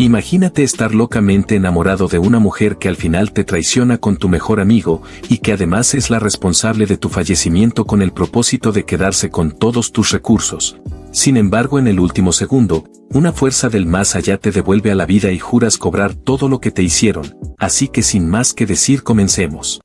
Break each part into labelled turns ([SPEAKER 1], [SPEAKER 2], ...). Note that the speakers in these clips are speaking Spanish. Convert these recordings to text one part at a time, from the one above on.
[SPEAKER 1] Imagínate estar locamente enamorado de una mujer que al final te traiciona con tu mejor amigo y que además es la responsable de tu fallecimiento con el propósito de quedarse con todos tus recursos. Sin embargo, en el último segundo, una fuerza del más allá te devuelve a la vida y juras cobrar todo lo que te hicieron, así que sin más que decir comencemos.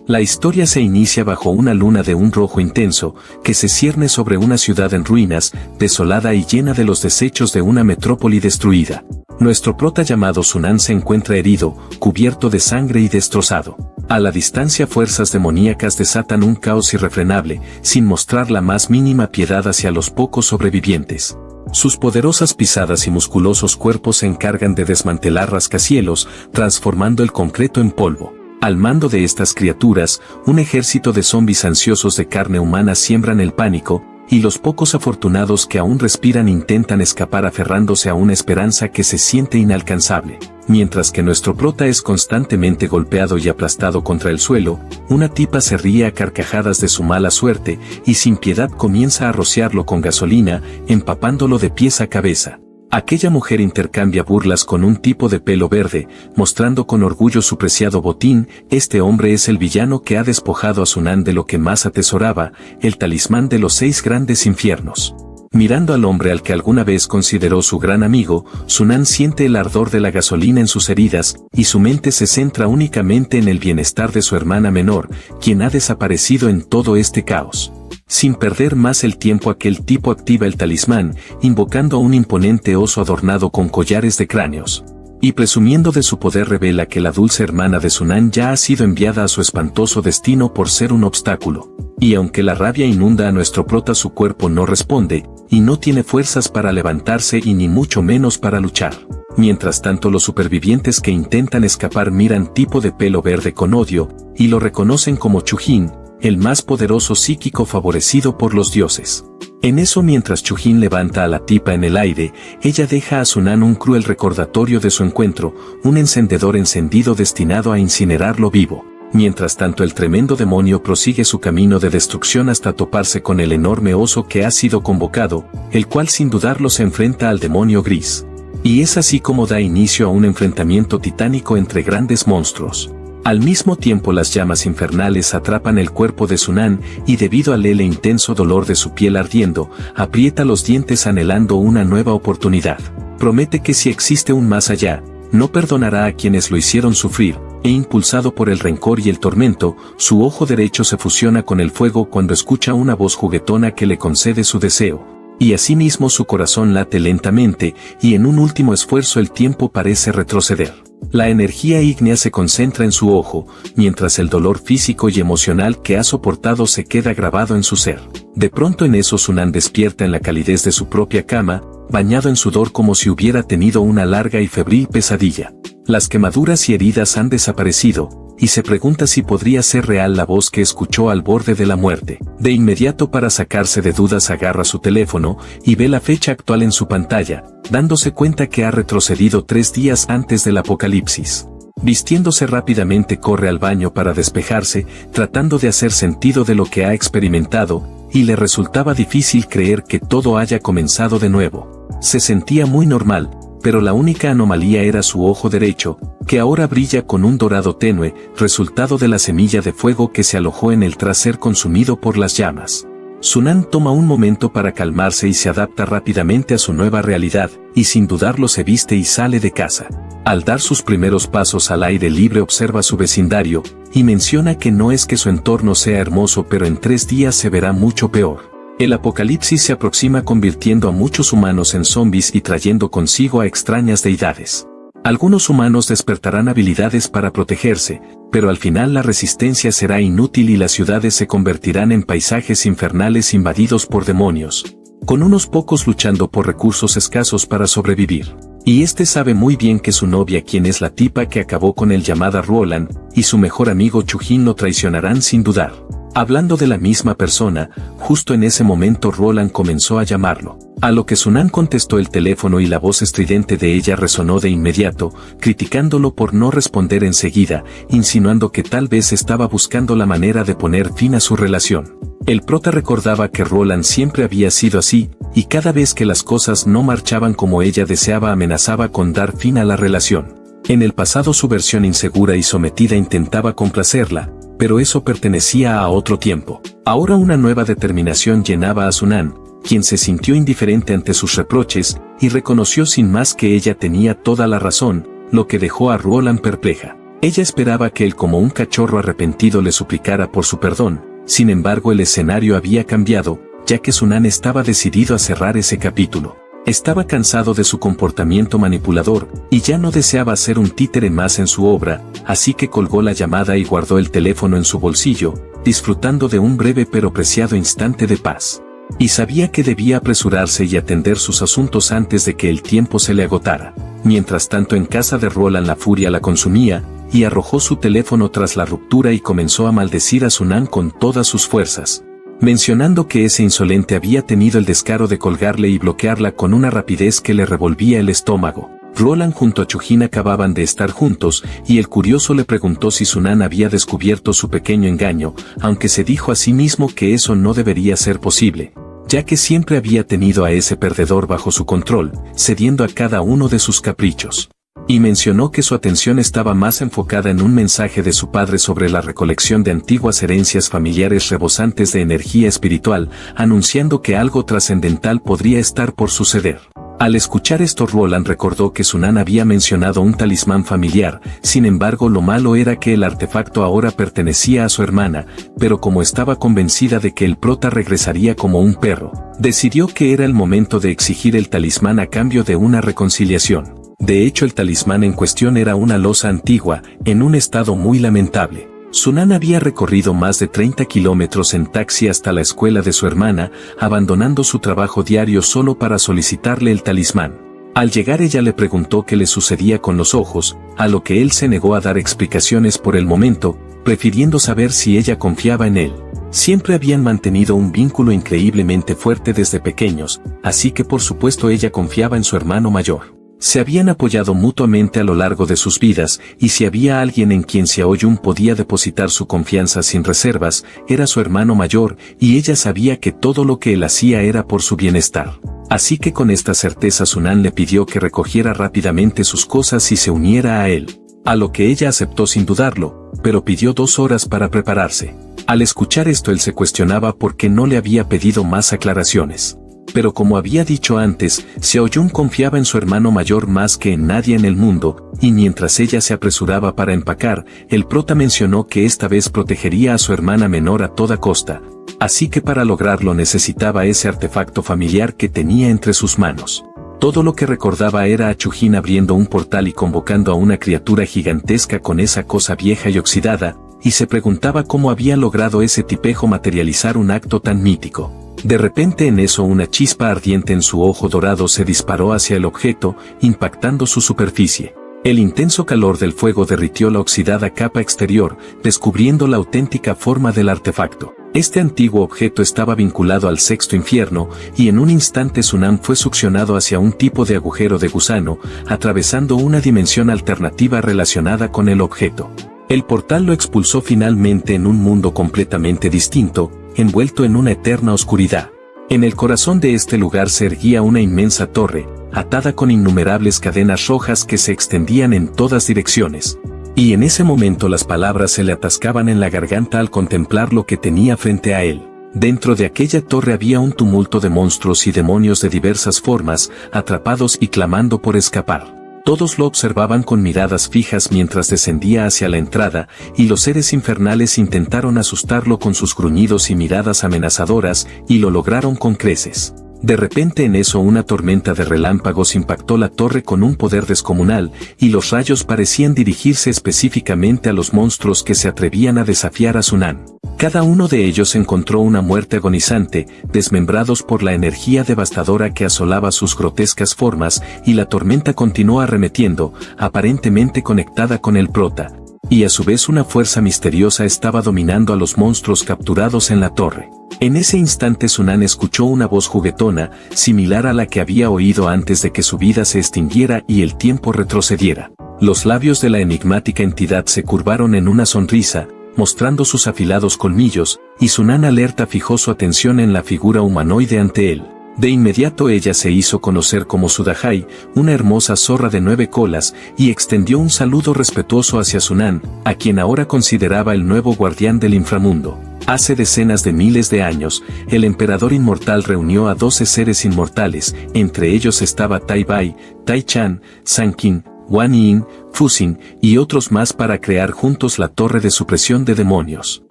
[SPEAKER 1] La historia se inicia bajo una luna de un rojo intenso, que se cierne sobre una ciudad en ruinas, desolada y llena de los desechos de una metrópoli destruida. Nuestro prota llamado Sunan se encuentra herido, cubierto de sangre y destrozado. A la distancia fuerzas demoníacas desatan un caos irrefrenable, sin mostrar la más mínima piedad hacia los pocos sobrevivientes. Sus poderosas pisadas y musculosos cuerpos se encargan de desmantelar rascacielos, transformando el concreto en polvo. Al mando de estas criaturas, un ejército de zombis ansiosos de carne humana siembran el pánico, y los pocos afortunados que aún respiran intentan escapar aferrándose a una esperanza que se siente inalcanzable. Mientras que nuestro prota es constantemente golpeado y aplastado contra el suelo, una tipa se ríe a carcajadas de su mala suerte y sin piedad comienza a rociarlo con gasolina, empapándolo de pies a cabeza. Aquella mujer intercambia burlas con un tipo de pelo verde, mostrando con orgullo su preciado botín. Este hombre es el villano que ha despojado a Sunan de lo que más atesoraba, el talismán de los 6 grandes infiernos. Mirando al hombre al que alguna vez consideró su gran amigo, Sunan siente el ardor de la gasolina en sus heridas, y su mente se centra únicamente en el bienestar de su hermana menor, quien ha desaparecido en todo este caos. Sin perder más el tiempo, aquel tipo activa el talismán, invocando a un imponente oso adornado con collares de cráneos. Y presumiendo de su poder revela que la dulce hermana de Sunan ya ha sido enviada a su espantoso destino por ser un obstáculo. Y aunque la rabia inunda a nuestro prota, su cuerpo no responde, y no tiene fuerzas para levantarse y ni mucho menos para luchar. Mientras tanto, los supervivientes que intentan escapar miran tipo de pelo verde con odio, y lo reconocen como Chujin, el más poderoso psíquico favorecido por los dioses. En eso, mientras Chujin levanta a la tipa en el aire, ella deja a Sunan un cruel recordatorio de su encuentro, un encendedor encendido destinado a incinerarlo vivo. Mientras tanto, el tremendo demonio prosigue su camino de destrucción hasta toparse con el enorme oso que ha sido convocado, el cual sin dudarlo se enfrenta al demonio gris. Y es así como da inicio a un enfrentamiento titánico entre grandes monstruos. Al mismo tiempo, las llamas infernales atrapan el cuerpo de Sunan y debido al intenso dolor de su piel ardiendo, aprieta los dientes anhelando una nueva oportunidad. Promete que si existe un más allá, no perdonará a quienes lo hicieron sufrir, e impulsado por el rencor y el tormento, su ojo derecho se fusiona con el fuego cuando escucha una voz juguetona que le concede su deseo. Y asimismo su corazón late lentamente, y en un último esfuerzo el tiempo parece retroceder. La energía ígnea se concentra en su ojo, mientras el dolor físico y emocional que ha soportado se queda grabado en su ser. De pronto en eso Sunan despierta en la calidez de su propia cama, bañado en sudor como si hubiera tenido una larga y febril pesadilla. Las quemaduras y heridas han desaparecido, y se pregunta si podría ser real la voz que escuchó al borde de la muerte. De inmediato, para sacarse de dudas, agarra su teléfono y ve la fecha actual en su pantalla, dándose cuenta que ha retrocedido 3 días antes del apocalipsis. Vistiéndose rápidamente corre al baño para despejarse, tratando de hacer sentido de lo que ha experimentado, y le resultaba difícil creer que todo haya comenzado de nuevo. Se sentía muy normal, pero la única anomalía era su ojo derecho, que ahora brilla con un dorado tenue, resultado de la semilla de fuego que se alojó en él tras ser consumido por las llamas. Sunan toma un momento para calmarse y se adapta rápidamente a su nueva realidad, y sin dudarlo se viste y sale de casa. Al dar sus primeros pasos al aire libre observa su vecindario, y menciona que no es que su entorno sea hermoso, pero en 3 días se verá mucho peor. El apocalipsis se aproxima, convirtiendo a muchos humanos en zombies y trayendo consigo a extrañas deidades. Algunos humanos despertarán habilidades para protegerse, pero al final la resistencia será inútil y las ciudades se convertirán en paisajes infernales invadidos por demonios, con unos pocos luchando por recursos escasos para sobrevivir. Y este sabe muy bien que su novia, quien es la tipa que acabó con él llamada Roland, y su mejor amigo Chujin lo traicionarán sin dudar. Hablando de la misma persona, justo en ese momento Roland comenzó a llamarlo. A lo que Sunan contestó el teléfono y la voz estridente de ella resonó de inmediato, criticándolo por no responder enseguida, insinuando que tal vez estaba buscando la manera de poner fin a su relación. El prota recordaba que Roland siempre había sido así, y cada vez que las cosas no marchaban como ella deseaba amenazaba con dar fin a la relación. En el pasado su versión insegura y sometida intentaba complacerla, pero eso pertenecía a otro tiempo. Ahora una nueva determinación llenaba a Sunan, quien se sintió indiferente ante sus reproches, y reconoció sin más que ella tenía toda la razón, lo que dejó a Roland perpleja. Ella esperaba que él como un cachorro arrepentido le suplicara por su perdón. Sin embargo, el escenario había cambiado, ya que Sunan estaba decidido a cerrar ese capítulo. Estaba cansado de su comportamiento manipulador, y ya no deseaba ser un títere más en su obra, así que colgó la llamada y guardó el teléfono en su bolsillo, disfrutando de un breve pero preciado instante de paz. Y sabía que debía apresurarse y atender sus asuntos antes de que el tiempo se le agotara. Mientras tanto, en casa de Roland la furia la consumía, y arrojó su teléfono tras la ruptura y comenzó a maldecir a Sunan con todas sus fuerzas, mencionando que ese insolente había tenido el descaro de colgarle y bloquearla con una rapidez que le revolvía el estómago. Roland junto a Chujin acababan de estar juntos, y el curioso le preguntó si Sunan había descubierto su pequeño engaño, aunque se dijo a sí mismo que eso no debería ser posible, ya que siempre había tenido a ese perdedor bajo su control, cediendo a cada uno de sus caprichos. Y mencionó que su atención estaba más enfocada en un mensaje de su padre sobre la recolección de antiguas herencias familiares rebosantes de energía espiritual, anunciando que algo trascendental podría estar por suceder. Al escuchar esto, Roland recordó que Sunan había mencionado un talismán familiar, sin embargo lo malo era que el artefacto ahora pertenecía a su hermana, pero como estaba convencida de que el prota regresaría como un perro, decidió que era el momento de exigir el talismán a cambio de una reconciliación. De hecho, el talismán en cuestión era una losa antigua, en un estado muy lamentable. Sunan había recorrido más de 30 kilómetros en taxi hasta la escuela de su hermana, abandonando su trabajo diario solo para solicitarle el talismán. Al llegar ella le preguntó qué le sucedía con los ojos, a lo que él se negó a dar explicaciones por el momento, prefiriendo saber si ella confiaba en él. Siempre habían mantenido un vínculo increíblemente fuerte desde pequeños, así que por supuesto ella confiaba en su hermano mayor. Se habían apoyado mutuamente a lo largo de sus vidas, y si había alguien en quien Xiaoyun podía depositar su confianza sin reservas, era su hermano mayor, y ella sabía que todo lo que él hacía era por su bienestar. Así que con esta certeza Sunan le pidió que recogiera rápidamente sus cosas y se uniera a él. A lo que ella aceptó sin dudarlo, pero pidió 2 horas para prepararse. Al escuchar esto él se cuestionaba por qué no le había pedido más aclaraciones. Pero como había dicho antes, Xiaoyun confiaba en su hermano mayor más que en nadie en el mundo, y mientras ella se apresuraba para empacar, el prota mencionó que esta vez protegería a su hermana menor a toda costa, así que para lograrlo necesitaba ese artefacto familiar que tenía entre sus manos. Todo lo que recordaba era a Chujin abriendo un portal y convocando a una criatura gigantesca con esa cosa vieja y oxidada, y se preguntaba cómo había logrado ese tipejo materializar un acto tan mítico. De repente en eso una chispa ardiente en su ojo dorado se disparó hacia el objeto, impactando su superficie. El intenso calor del fuego derritió la oxidada capa exterior, descubriendo la auténtica forma del artefacto. Este antiguo objeto estaba vinculado al sexto infierno, y en un instante Sunan fue succionado hacia un tipo de agujero de gusano, atravesando una dimensión alternativa relacionada con el objeto. El portal lo expulsó finalmente en un mundo completamente distinto, envuelto en una eterna oscuridad. En el corazón de este lugar se erguía una inmensa torre, atada con innumerables cadenas rojas que se extendían en todas direcciones. Y en ese momento las palabras se le atascaban en la garganta al contemplar lo que tenía frente a él. Dentro de aquella torre había un tumulto de monstruos y demonios de diversas formas, atrapados y clamando por escapar. Todos lo observaban con miradas fijas mientras descendía hacia la entrada, y los seres infernales intentaron asustarlo con sus gruñidos y miradas amenazadoras, y lo lograron con creces. De repente en eso una tormenta de relámpagos impactó la torre con un poder descomunal, y los rayos parecían dirigirse específicamente a los monstruos que se atrevían a desafiar a Sunan. Cada uno de ellos encontró una muerte agonizante, desmembrados por la energía devastadora que asolaba sus grotescas formas, y la tormenta continuó arremetiendo, aparentemente conectada con el prota. Y a su vez una fuerza misteriosa estaba dominando a los monstruos capturados en la torre. En ese instante Sunan escuchó una voz juguetona, similar a la que había oído antes de que su vida se extinguiera y el tiempo retrocediera. Los labios de la enigmática entidad se curvaron en una sonrisa, mostrando sus afilados colmillos, y Sunan alerta fijó su atención en la figura humanoide ante él. De inmediato ella se hizo conocer como Sudahai, una hermosa zorra de 9 colas, y extendió un saludo respetuoso hacia Sunan, a quien ahora consideraba el nuevo guardián del inframundo. Hace decenas de miles de años, el emperador inmortal reunió a 12 seres inmortales, entre ellos estaba Tai Bai, Tai Chan, San Qin, Wan Yin, Fuxin y otros más para crear juntos la torre de supresión de demonios.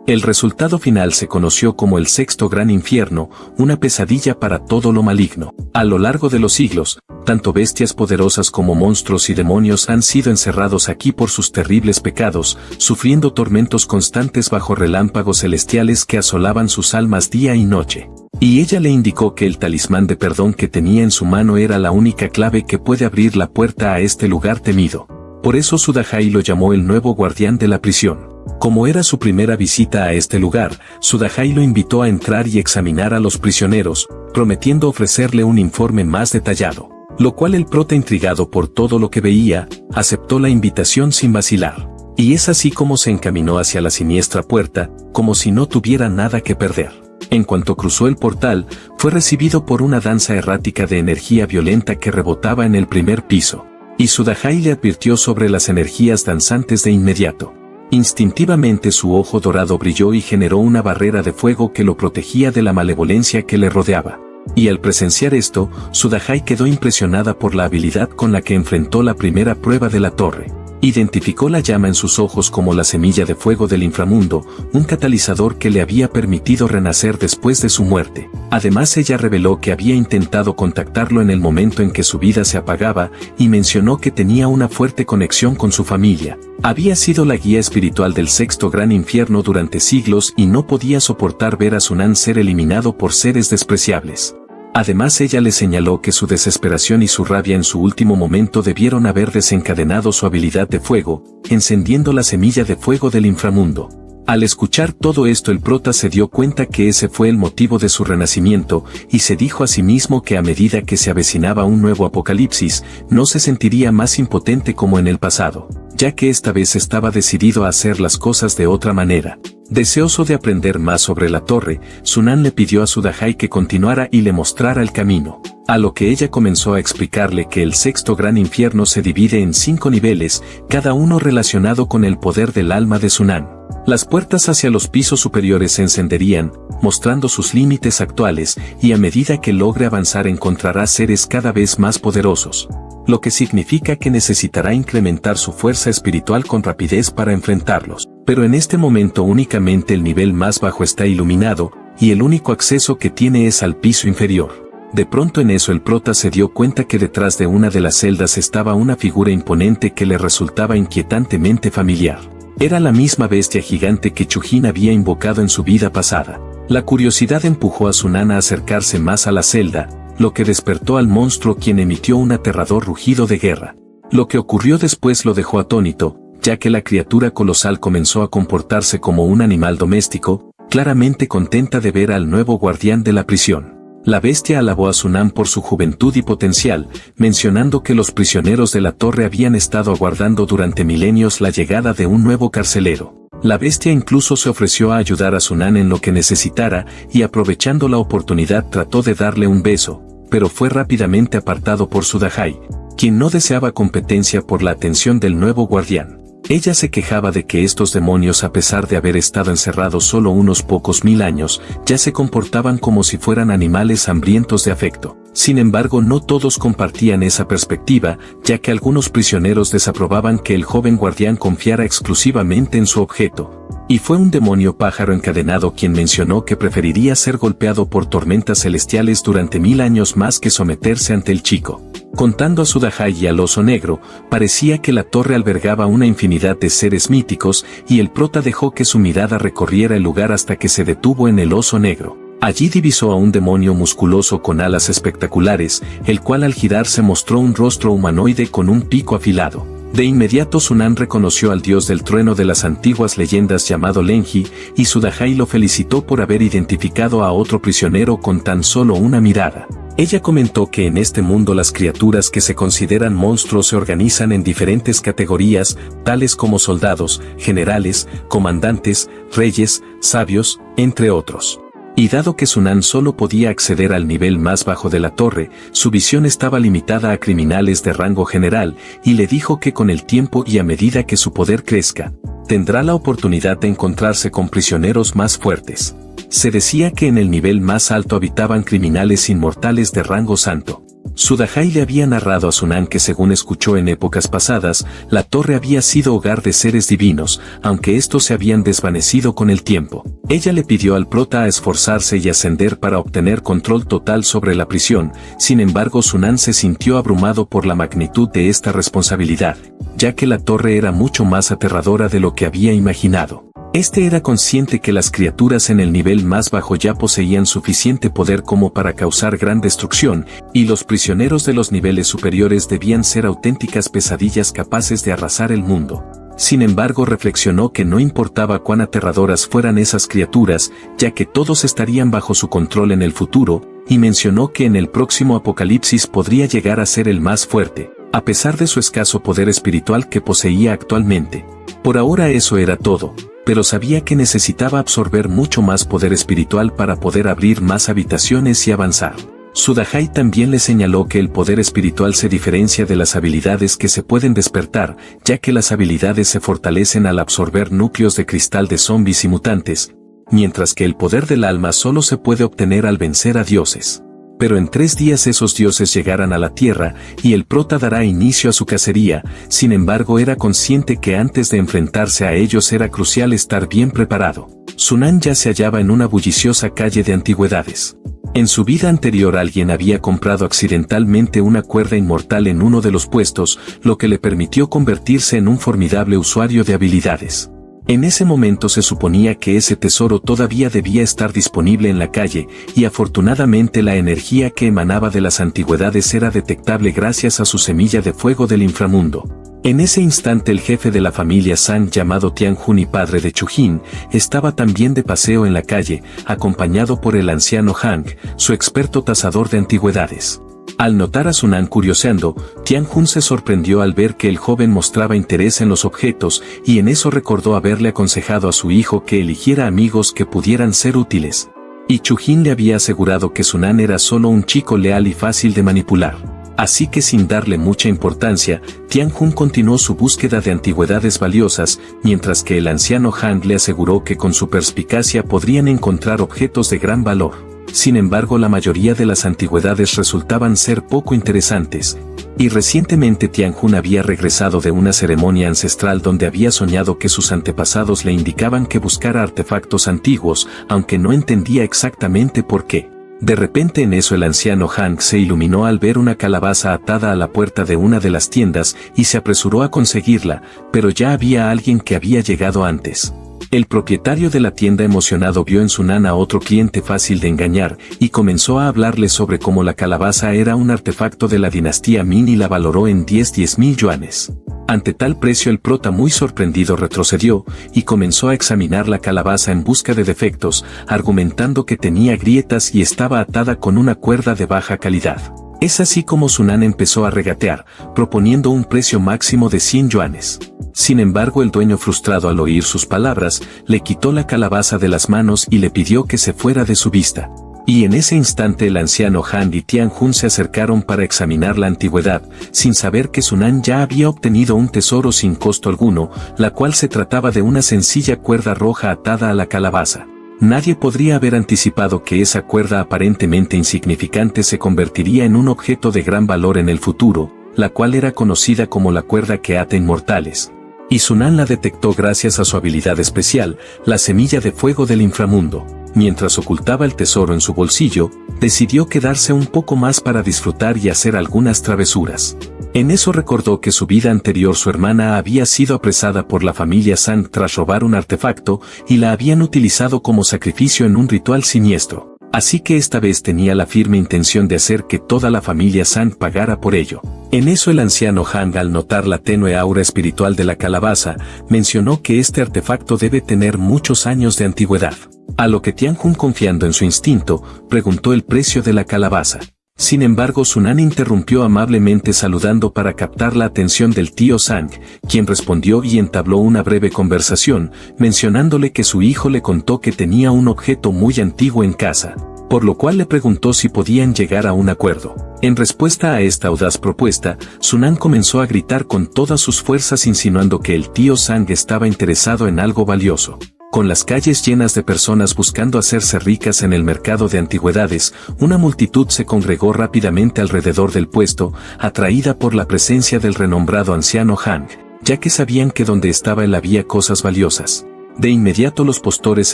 [SPEAKER 1] El resultado final se conoció como el sexto gran infierno, una pesadilla para todo lo maligno. A lo largo de los siglos, tanto bestias poderosas como monstruos y demonios han sido encerrados aquí por sus terribles pecados, sufriendo tormentos constantes bajo relámpagos celestiales que asolaban sus almas día y noche. Y ella le indicó que el talismán de perdón que tenía en su mano era la única clave que puede abrir la puerta a este lugar temido. Por eso Sudahai lo llamó el nuevo guardián de la prisión. Como era su primera visita a este lugar, Sudahai lo invitó a entrar y examinar a los prisioneros, prometiendo ofrecerle un informe más detallado. Lo cual el prota, intrigado por todo lo que veía, aceptó la invitación sin vacilar. Y es así como se encaminó hacia la siniestra puerta, como si no tuviera nada que perder. En cuanto cruzó el portal, fue recibido por una danza errática de energía violenta que rebotaba en el primer piso. Y Sudahai le advirtió sobre las energías danzantes de inmediato. Instintivamente su ojo dorado brilló y generó una barrera de fuego que lo protegía de la malevolencia que le rodeaba. Y al presenciar esto, Sudahai quedó impresionada por la habilidad con la que enfrentó la primera prueba de la torre. Identificó la llama en sus ojos como la semilla de fuego del inframundo, un catalizador que le había permitido renacer después de su muerte. Además, ella reveló que había intentado contactarlo en el momento en que su vida se apagaba, y mencionó que tenía una fuerte conexión con su familia. Había sido la guía espiritual del sexto gran infierno durante siglos y no podía soportar ver a Sunan ser eliminado por seres despreciables. Además, ella le señaló que su desesperación y su rabia en su último momento debieron haber desencadenado su habilidad de fuego, encendiendo la semilla de fuego del inframundo. Al escuchar todo esto, el prota se dio cuenta que ese fue el motivo de su renacimiento, y se dijo a sí mismo que a medida que se avecinaba un nuevo apocalipsis, no se sentiría más impotente como en el pasado, ya que esta vez estaba decidido a hacer las cosas de otra manera. Deseoso de aprender más sobre la torre, Sunan le pidió a Sudahai que continuara y le mostrara el camino, a lo que ella comenzó a explicarle que el sexto gran infierno se divide en 5 niveles, cada uno relacionado con el poder del alma de Sunan. Las puertas hacia los pisos superiores se encenderían, mostrando sus límites actuales, y a medida que logre avanzar encontrará seres cada vez más poderosos, lo que significa que necesitará incrementar su fuerza espiritual con rapidez para enfrentarlos. Pero en este momento únicamente el nivel más bajo está iluminado, y el único acceso que tiene es al piso inferior. De pronto en eso el prota se dio cuenta que detrás de una de las celdas estaba una figura imponente que le resultaba inquietantemente familiar. Era la misma bestia gigante que Chujin había invocado en su vida pasada. La curiosidad empujó a Sunan a acercarse más a la celda, lo que despertó al monstruo, quien emitió un aterrador rugido de guerra. Lo que ocurrió después lo dejó atónito, ya que la criatura colosal comenzó a comportarse como un animal doméstico, claramente contenta de ver al nuevo guardián de la prisión. La bestia alabó a Sunan por su juventud y potencial, mencionando que los prisioneros de la torre habían estado aguardando durante milenios la llegada de un nuevo carcelero. La bestia incluso se ofreció a ayudar a Sunan en lo que necesitara, y aprovechando la oportunidad trató de darle un beso, pero fue rápidamente apartado por Sudahai, quien no deseaba competencia por la atención del nuevo guardián. Ella se quejaba de que estos demonios, a pesar de haber estado encerrados solo unos pocos mil años, ya se comportaban como si fueran animales hambrientos de afecto. Sin embargo, no todos compartían esa perspectiva, ya que algunos prisioneros desaprobaban que el joven guardián confiara exclusivamente en su objeto. Y fue un demonio pájaro encadenado quien mencionó que preferiría ser golpeado por tormentas celestiales durante 1000 años más que someterse ante el chico. Contando a Sudahai y al oso negro, parecía que la torre albergaba una infinidad de seres míticos, y el prota dejó que su mirada recorriera el lugar hasta que se detuvo en el oso negro. Allí divisó a un demonio musculoso con alas espectaculares, el cual al girarse mostró un rostro humanoide con un pico afilado. De inmediato Sunan reconoció al dios del trueno de las antiguas leyendas llamado Lenji, y Sudahai lo felicitó por haber identificado a otro prisionero con tan solo una mirada. Ella comentó que en este mundo las criaturas que se consideran monstruos se organizan en diferentes categorías, tales como soldados, generales, comandantes, reyes, sabios, entre otros. Y dado que Sunan solo podía acceder al nivel más bajo de la torre, su visión estaba limitada a criminales de rango general, y le dijo que con el tiempo y a medida que su poder crezca, tendrá la oportunidad de encontrarse con prisioneros más fuertes. Se decía que en el nivel más alto habitaban criminales inmortales de rango santo. Sudahai le había narrado a Sunan que, según escuchó en épocas pasadas, la torre había sido hogar de seres divinos, aunque estos se habían desvanecido con el tiempo. Ella le pidió al prota a esforzarse y ascender para obtener control total sobre la prisión. Sin embargo, Sunan se sintió abrumado por la magnitud de esta responsabilidad, ya que la torre era mucho más aterradora de lo que había imaginado. Este era consciente que las criaturas en el nivel más bajo ya poseían suficiente poder como para causar gran destrucción, y los prisioneros de los niveles superiores debían ser auténticas pesadillas capaces de arrasar el mundo. Sin embargo, reflexionó que no importaba cuán aterradoras fueran esas criaturas, ya que todos estarían bajo su control en el futuro, y mencionó que en el próximo apocalipsis podría llegar a ser el más fuerte, a pesar de su escaso poder espiritual que poseía actualmente. Por ahora eso era todo, pero sabía que necesitaba absorber mucho más poder espiritual para poder abrir más habitaciones y avanzar. Sudahai también le señaló que el poder espiritual se diferencia de las habilidades que se pueden despertar, ya que las habilidades se fortalecen al absorber núcleos de cristal de zombies y mutantes, mientras que el poder del alma solo se puede obtener al vencer a dioses. Pero en 3 días esos dioses llegarán a la tierra, y el prota dará inicio a su cacería. Sin embargo, era consciente que antes de enfrentarse a ellos era crucial estar bien preparado. Sunan ya se hallaba en una bulliciosa calle de antigüedades. En su vida anterior alguien había comprado accidentalmente una cuerda inmortal en uno de los puestos, lo que le permitió convertirse en un formidable usuario de habilidades. En ese momento se suponía que ese tesoro todavía debía estar disponible en la calle, y afortunadamente la energía que emanaba de las antigüedades era detectable gracias a su semilla de fuego del inframundo. En ese instante el jefe de la familia San, llamado Tianjun y padre de Chujin, estaba también de paseo en la calle, acompañado por el anciano Hang, su experto cazador de antigüedades. Al notar a Sunan curioseando, Tianjun se sorprendió al ver que el joven mostraba interés en los objetos, y en eso recordó haberle aconsejado a su hijo que eligiera amigos que pudieran ser útiles. Y Chujin le había asegurado que Sunan era solo un chico leal y fácil de manipular. Así que sin darle mucha importancia, Tianjun continuó su búsqueda de antigüedades valiosas, mientras que el anciano Han le aseguró que con su perspicacia podrían encontrar objetos de gran valor. Sin embargo, la mayoría de las antigüedades resultaban ser poco interesantes, y recientemente Tianjun había regresado de una ceremonia ancestral donde había soñado que sus antepasados le indicaban que buscara artefactos antiguos, aunque no entendía exactamente por qué. De repente en eso el anciano Hank se iluminó al ver una calabaza atada a la puerta de una de las tiendas y se apresuró a conseguirla, pero ya había alguien que había llegado antes. El propietario de la tienda emocionado vio en Sunan a otro cliente fácil de engañar y comenzó a hablarle sobre cómo la calabaza era un artefacto de la dinastía Min y la valoró en 10.000 yuanes. Ante tal precio el prota muy sorprendido retrocedió y comenzó a examinar la calabaza en busca de defectos, argumentando que tenía grietas y estaba atada con una cuerda de baja calidad. Es así como Sunan empezó a regatear, proponiendo un precio máximo de 100 yuanes. Sin embargo, el dueño, frustrado al oír sus palabras, le quitó la calabaza de las manos y le pidió que se fuera de su vista. Y en ese instante el anciano Han y Tianjun se acercaron para examinar la antigüedad, sin saber que Sunan ya había obtenido un tesoro sin costo alguno, la cual se trataba de una sencilla cuerda roja atada a la calabaza. Nadie podría haber anticipado que esa cuerda aparentemente insignificante se convertiría en un objeto de gran valor en el futuro, la cual era conocida como la cuerda que ata inmortales. Y Sunan la detectó gracias a su habilidad especial, la semilla de fuego del inframundo. Mientras ocultaba el tesoro en su bolsillo, decidió quedarse un poco más para disfrutar y hacer algunas travesuras. En eso recordó que su vida anterior su hermana había sido apresada por la familia Sang tras robar un artefacto y la habían utilizado como sacrificio en un ritual siniestro. Así que esta vez tenía la firme intención de hacer que toda la familia Sang pagara por ello. En eso el anciano Han, al notar la tenue aura espiritual de la calabaza, mencionó que este artefacto debe tener muchos años de antigüedad. A lo que Tianjun, confiando en su instinto, preguntó el precio de la calabaza. Sin embargo, Sunan interrumpió amablemente saludando para captar la atención del tío Sang, quien respondió y entabló una breve conversación, mencionándole que su hijo le contó que tenía un objeto muy antiguo en casa, por lo cual le preguntó si podían llegar a un acuerdo. En respuesta a esta audaz propuesta, Sunan comenzó a gritar con todas sus fuerzas insinuando que el tío Sang estaba interesado en algo valioso. Con las calles llenas de personas buscando hacerse ricas en el mercado de antigüedades, una multitud se congregó rápidamente alrededor del puesto, atraída por la presencia del renombrado anciano Han, ya que sabían que donde estaba él había cosas valiosas. De inmediato los postores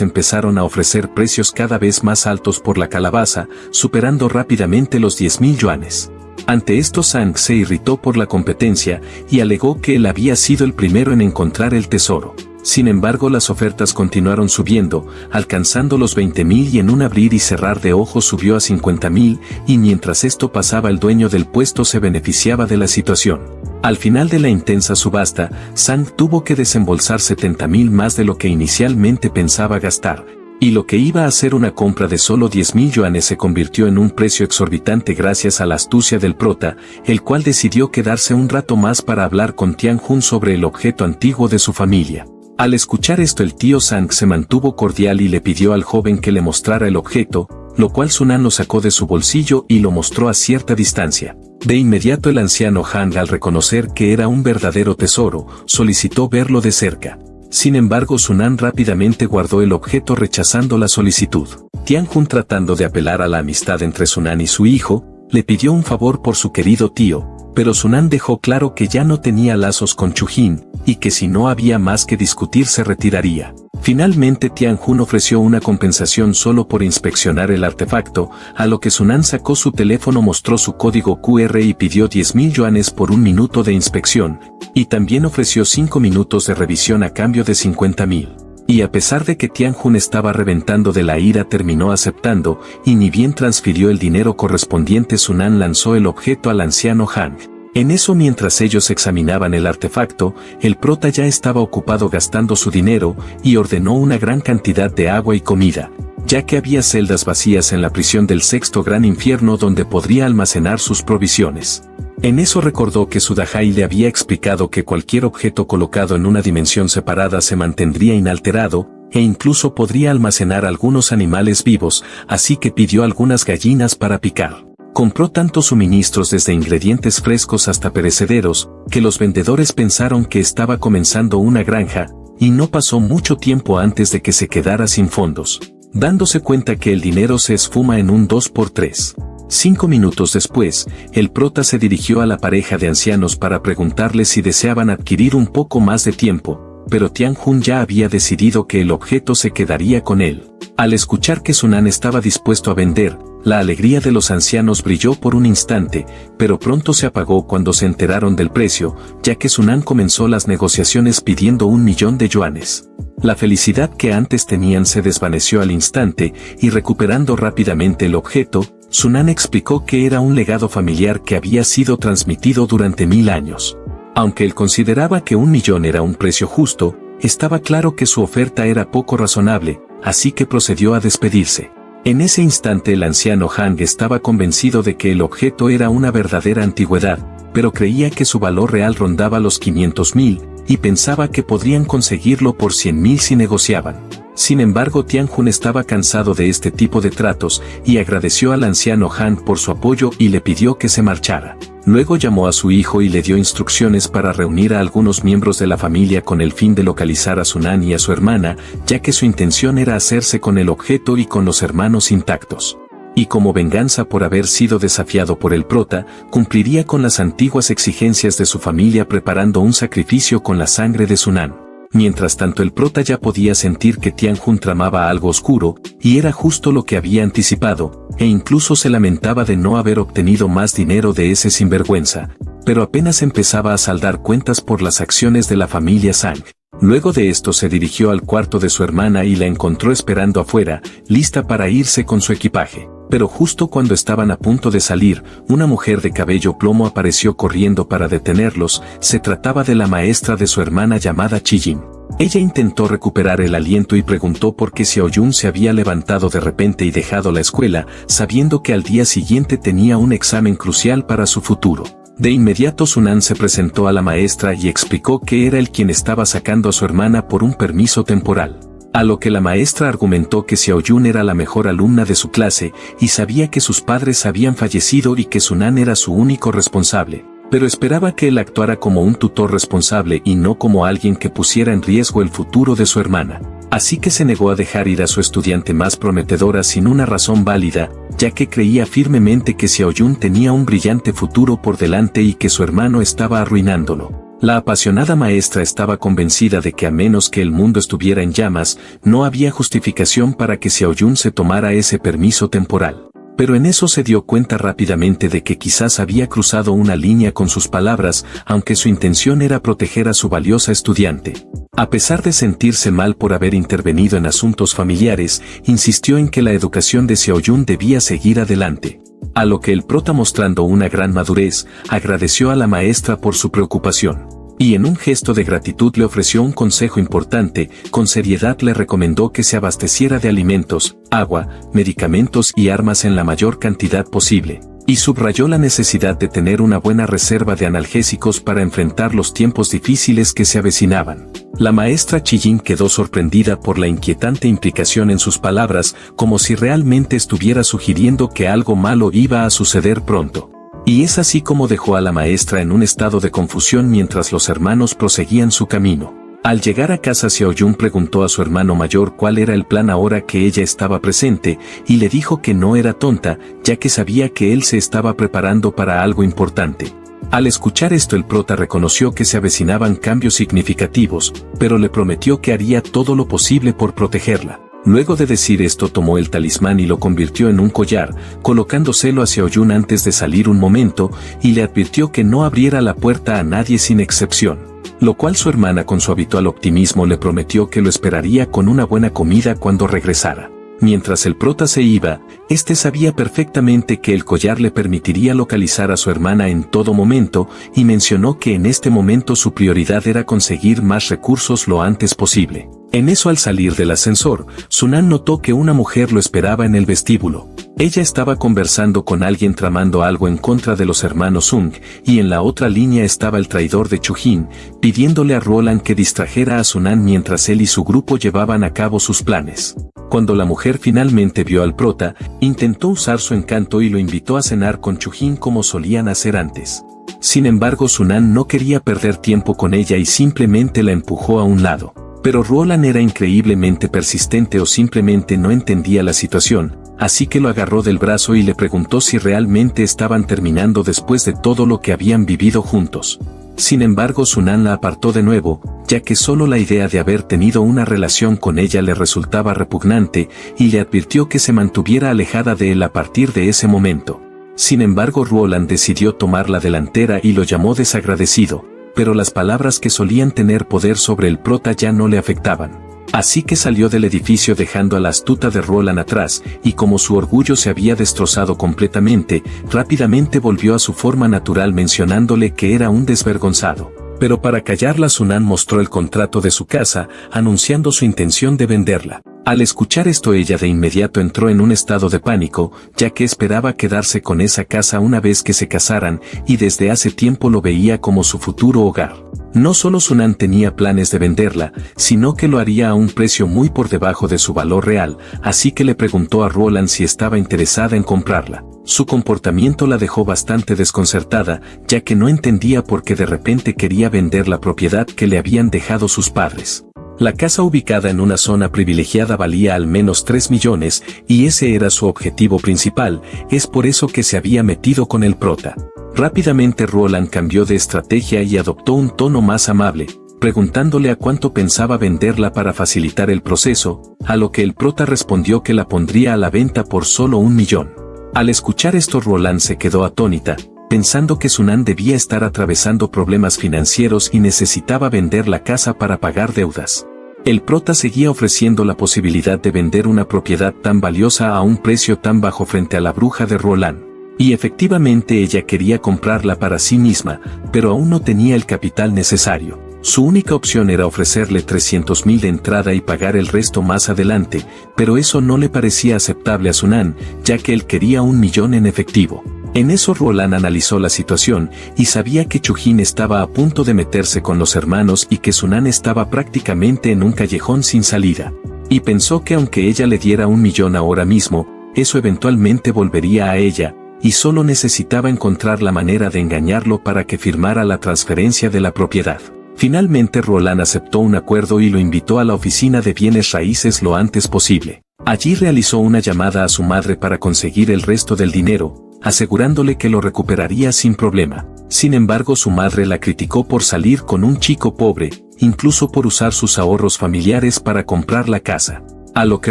[SPEAKER 1] empezaron a ofrecer precios cada vez más altos por la calabaza, superando rápidamente los 10.000 yuanes. Ante esto Sang se irritó por la competencia y alegó que él había sido el primero en encontrar el tesoro. Sin embargo, las ofertas continuaron subiendo, alcanzando los 20.000 y en un abrir y cerrar de ojos subió a 50.000, y mientras esto pasaba el dueño del puesto se beneficiaba de la situación. Al final de la intensa subasta, Sang tuvo que desembolsar 70.000 más de lo que inicialmente pensaba gastar, y lo que iba a ser una compra de solo 10.000 yuanes se convirtió en un precio exorbitante gracias a la astucia del prota, el cual decidió quedarse un rato más para hablar con Tianjun sobre el objeto antiguo de su familia. Al escuchar esto, el tío Sang se mantuvo cordial y le pidió al joven que le mostrara el objeto, lo cual Sunan lo sacó de su bolsillo y lo mostró a cierta distancia. De inmediato el anciano Han, al reconocer que era un verdadero tesoro, solicitó verlo de cerca. Sin embargo, Sunan rápidamente guardó el objeto rechazando la solicitud. Tianjun, tratando de apelar a la amistad entre Sunan y su hijo, le pidió un favor por su querido tío, pero Sunan dejó claro que ya no tenía lazos con Chujin, y que si no había más que discutir se retiraría. Finalmente Tianjun ofreció una compensación solo por inspeccionar el artefacto, a lo que Sunan sacó su teléfono, mostró su código QR y pidió 10.000 yuanes por un minuto de inspección, y también ofreció 5 minutos de revisión a cambio de 50.000. Y a pesar de que Tianjun estaba reventando de la ira, terminó aceptando, y ni bien transfirió el dinero correspondiente, Sunan lanzó el objeto al anciano Han. En eso, mientras ellos examinaban el artefacto, el prota ya estaba ocupado gastando su dinero y ordenó una gran cantidad de agua y comida, ya que había celdas vacías en la prisión del sexto gran infierno donde podría almacenar sus provisiones. En eso recordó que su Dajai le había explicado que cualquier objeto colocado en una dimensión separada se mantendría inalterado, e incluso podría almacenar algunos animales vivos, así que pidió algunas gallinas para picar. Compró tantos suministros, desde ingredientes frescos hasta perecederos, que los vendedores pensaron que estaba comenzando una granja, y no pasó mucho tiempo antes de que se quedara sin fondos, dándose cuenta que el dinero se esfuma en un 2x3. 5 minutos después, el prota se dirigió a la pareja de ancianos para preguntarles si deseaban adquirir un poco más de tiempo, pero Tianjun ya había decidido que el objeto se quedaría con él. Al escuchar que Sunan estaba dispuesto a vender, la alegría de los ancianos brilló por un instante, pero pronto se apagó cuando se enteraron del precio, ya que Sunan comenzó las negociaciones pidiendo 1.000.000 de yuanes. La felicidad que antes tenían se desvaneció al instante, y recuperando rápidamente el objeto, Sunan explicó que era un legado familiar que había sido transmitido durante 1000 años. Aunque él consideraba que 1.000.000 era un precio justo, estaba claro que su oferta era poco razonable, así que procedió a despedirse. En ese instante el anciano Han estaba convencido de que el objeto era una verdadera antigüedad, pero creía que su valor real rondaba los 500.000, y pensaba que podrían conseguirlo por 100.000 si negociaban. Sin embargo, Tianjun estaba cansado de este tipo de tratos, y agradeció al anciano Han por su apoyo y le pidió que se marchara. Luego llamó a su hijo y le dio instrucciones para reunir a algunos miembros de la familia con el fin de localizar a Sunan y a su hermana, ya que su intención era hacerse con el objeto y con los hermanos intactos. Y como venganza por haber sido desafiado por el prota, cumpliría con las antiguas exigencias de su familia preparando un sacrificio con la sangre de Sunan. Mientras tanto, el prota ya podía sentir que Tianjun tramaba algo oscuro, y era justo lo que había anticipado, e incluso se lamentaba de no haber obtenido más dinero de ese sinvergüenza, pero apenas empezaba a saldar cuentas por las acciones de la familia Sang. Luego de esto se dirigió al cuarto de su hermana y la encontró esperando afuera, lista para irse con su equipaje. Pero justo cuando estaban a punto de salir, una mujer de cabello plomo apareció corriendo para detenerlos. Se trataba de la maestra de su hermana llamada Chijin. Ella intentó recuperar el aliento y preguntó por qué Xiaoyun se había levantado de repente y dejado la escuela, sabiendo que al día siguiente tenía un examen crucial para su futuro. De inmediato Sunan se presentó a la maestra y explicó que era él quien estaba sacando a su hermana por un permiso temporal. A lo que la maestra argumentó que Xiaoyun era la mejor alumna de su clase y sabía que sus padres habían fallecido y que Sunan era su único responsable, pero esperaba que él actuara como un tutor responsable y no como alguien que pusiera en riesgo el futuro de su hermana. Así que se negó a dejar ir a su estudiante más prometedora sin una razón válida, ya que creía firmemente que Xiaoyun tenía un brillante futuro por delante y que su hermano estaba arruinándolo. La apasionada maestra estaba convencida de que a menos que el mundo estuviera en llamas, no había justificación para que Xiaoyun se tomara ese permiso temporal. Pero en eso se dio cuenta rápidamente de que quizás había cruzado una línea con sus palabras, aunque su intención era proteger a su valiosa estudiante. A pesar de sentirse mal por haber intervenido en asuntos familiares, insistió en que la educación de Xiaoyun debía seguir adelante. A lo que el prota, mostrando una gran madurez, agradeció a la maestra por su preocupación. Y en un gesto de gratitud le ofreció un consejo importante, con seriedad le recomendó que se abasteciera de alimentos, agua, medicamentos y armas en la mayor cantidad posible, y subrayó la necesidad de tener una buena reserva de analgésicos para enfrentar los tiempos difíciles que se avecinaban. La maestra Chijin quedó sorprendida por la inquietante implicación en sus palabras, como si realmente estuviera sugiriendo que algo malo iba a suceder pronto. Y es así como dejó a la maestra en un estado de confusión mientras los hermanos proseguían su camino. Al llegar a casa, Xiaoyun preguntó a su hermano mayor cuál era el plan ahora que ella estaba presente, y le dijo que no era tonta, ya que sabía que él se estaba preparando para algo importante. Al escuchar esto, el prota reconoció que se avecinaban cambios significativos, pero le prometió que haría todo lo posible por protegerla. Luego de decir esto, tomó el talismán y lo convirtió en un collar, colocándoselo a Xiaoyun antes de salir un momento, y le advirtió que no abriera la puerta a nadie sin excepción. Lo cual su hermana, con su habitual optimismo, le prometió que lo esperaría con una buena comida cuando regresara. Mientras el prota se iba, este sabía perfectamente que el collar le permitiría localizar a su hermana en todo momento, y mencionó que en este momento su prioridad era conseguir más recursos lo antes posible. En eso, al salir del ascensor, Sunan notó que una mujer lo esperaba en el vestíbulo. Ella estaba conversando con alguien tramando algo en contra de los hermanos Sung, y en la otra línea estaba el traidor de Chujin, pidiéndole a Roland que distrajera a Sunan mientras él y su grupo llevaban a cabo sus planes. Cuando la mujer finalmente vio al prota, intentó usar su encanto y lo invitó a cenar con Chujin como solían hacer antes. Sin embargo, Sunan no quería perder tiempo con ella y simplemente la empujó a un lado. Pero Roland era increíblemente persistente o simplemente no entendía la situación, así que lo agarró del brazo y le preguntó si realmente estaban terminando después de todo lo que habían vivido juntos. Sin embargo, Sunan la apartó de nuevo, ya que solo la idea de haber tenido una relación con ella le resultaba repugnante, y le advirtió que se mantuviera alejada de él a partir de ese momento. Sin embargo, Roland decidió tomar la delantera y lo llamó desagradecido, pero las palabras que solían tener poder sobre el prota ya no le afectaban. Así que salió del edificio dejando a la astuta de Roland atrás, y como su orgullo se había destrozado completamente, rápidamente volvió a su forma natural mencionándole que era un desvergonzado. Pero para callarla, Sunan mostró el contrato de su casa, anunciando su intención de venderla. Al escuchar esto, ella de inmediato entró en un estado de pánico, ya que esperaba quedarse con esa casa una vez que se casaran, y desde hace tiempo lo veía como su futuro hogar. No solo Sunan tenía planes de venderla, sino que lo haría a un precio muy por debajo de su valor real, así que le preguntó a Roland si estaba interesada en comprarla. Su comportamiento la dejó bastante desconcertada, ya que no entendía por qué de repente quería vender la propiedad que le habían dejado sus padres. La casa, ubicada en una zona privilegiada, valía al menos 3 millones, y ese era su objetivo principal, es por eso que se había metido con el prota. Rápidamente Roland cambió de estrategia y adoptó un tono más amable, preguntándole a cuánto pensaba venderla para facilitar el proceso, a lo que el prota respondió que la pondría a la venta por solo 1 millón. Al escuchar esto, Roland se quedó atónita, pensando que Sunan debía estar atravesando problemas financieros y necesitaba vender la casa para pagar deudas. El prota seguía ofreciendo la posibilidad de vender una propiedad tan valiosa a un precio tan bajo frente a la bruja de Roland. Y efectivamente ella quería comprarla para sí misma, pero aún no tenía el capital necesario. Su única opción era ofrecerle 300.000 de entrada y pagar el resto más adelante, pero eso no le parecía aceptable a Sunan, ya que él quería 1 millón en efectivo. En eso Roland analizó la situación y sabía que Chujin estaba a punto de meterse con los hermanos y que Sunan estaba prácticamente en un callejón sin salida. Y pensó que aunque ella le diera 1 millón ahora mismo, eso eventualmente volvería a ella, y solo necesitaba encontrar la manera de engañarlo para que firmara la transferencia de la propiedad. Finalmente Roland aceptó un acuerdo y lo invitó a la oficina de bienes raíces lo antes posible. Allí realizó una llamada a su madre para conseguir el resto del dinero, asegurándole que lo recuperaría sin problema. Sin embargo, su madre la criticó por salir con un chico pobre, incluso por usar sus ahorros familiares para comprar la casa. A lo que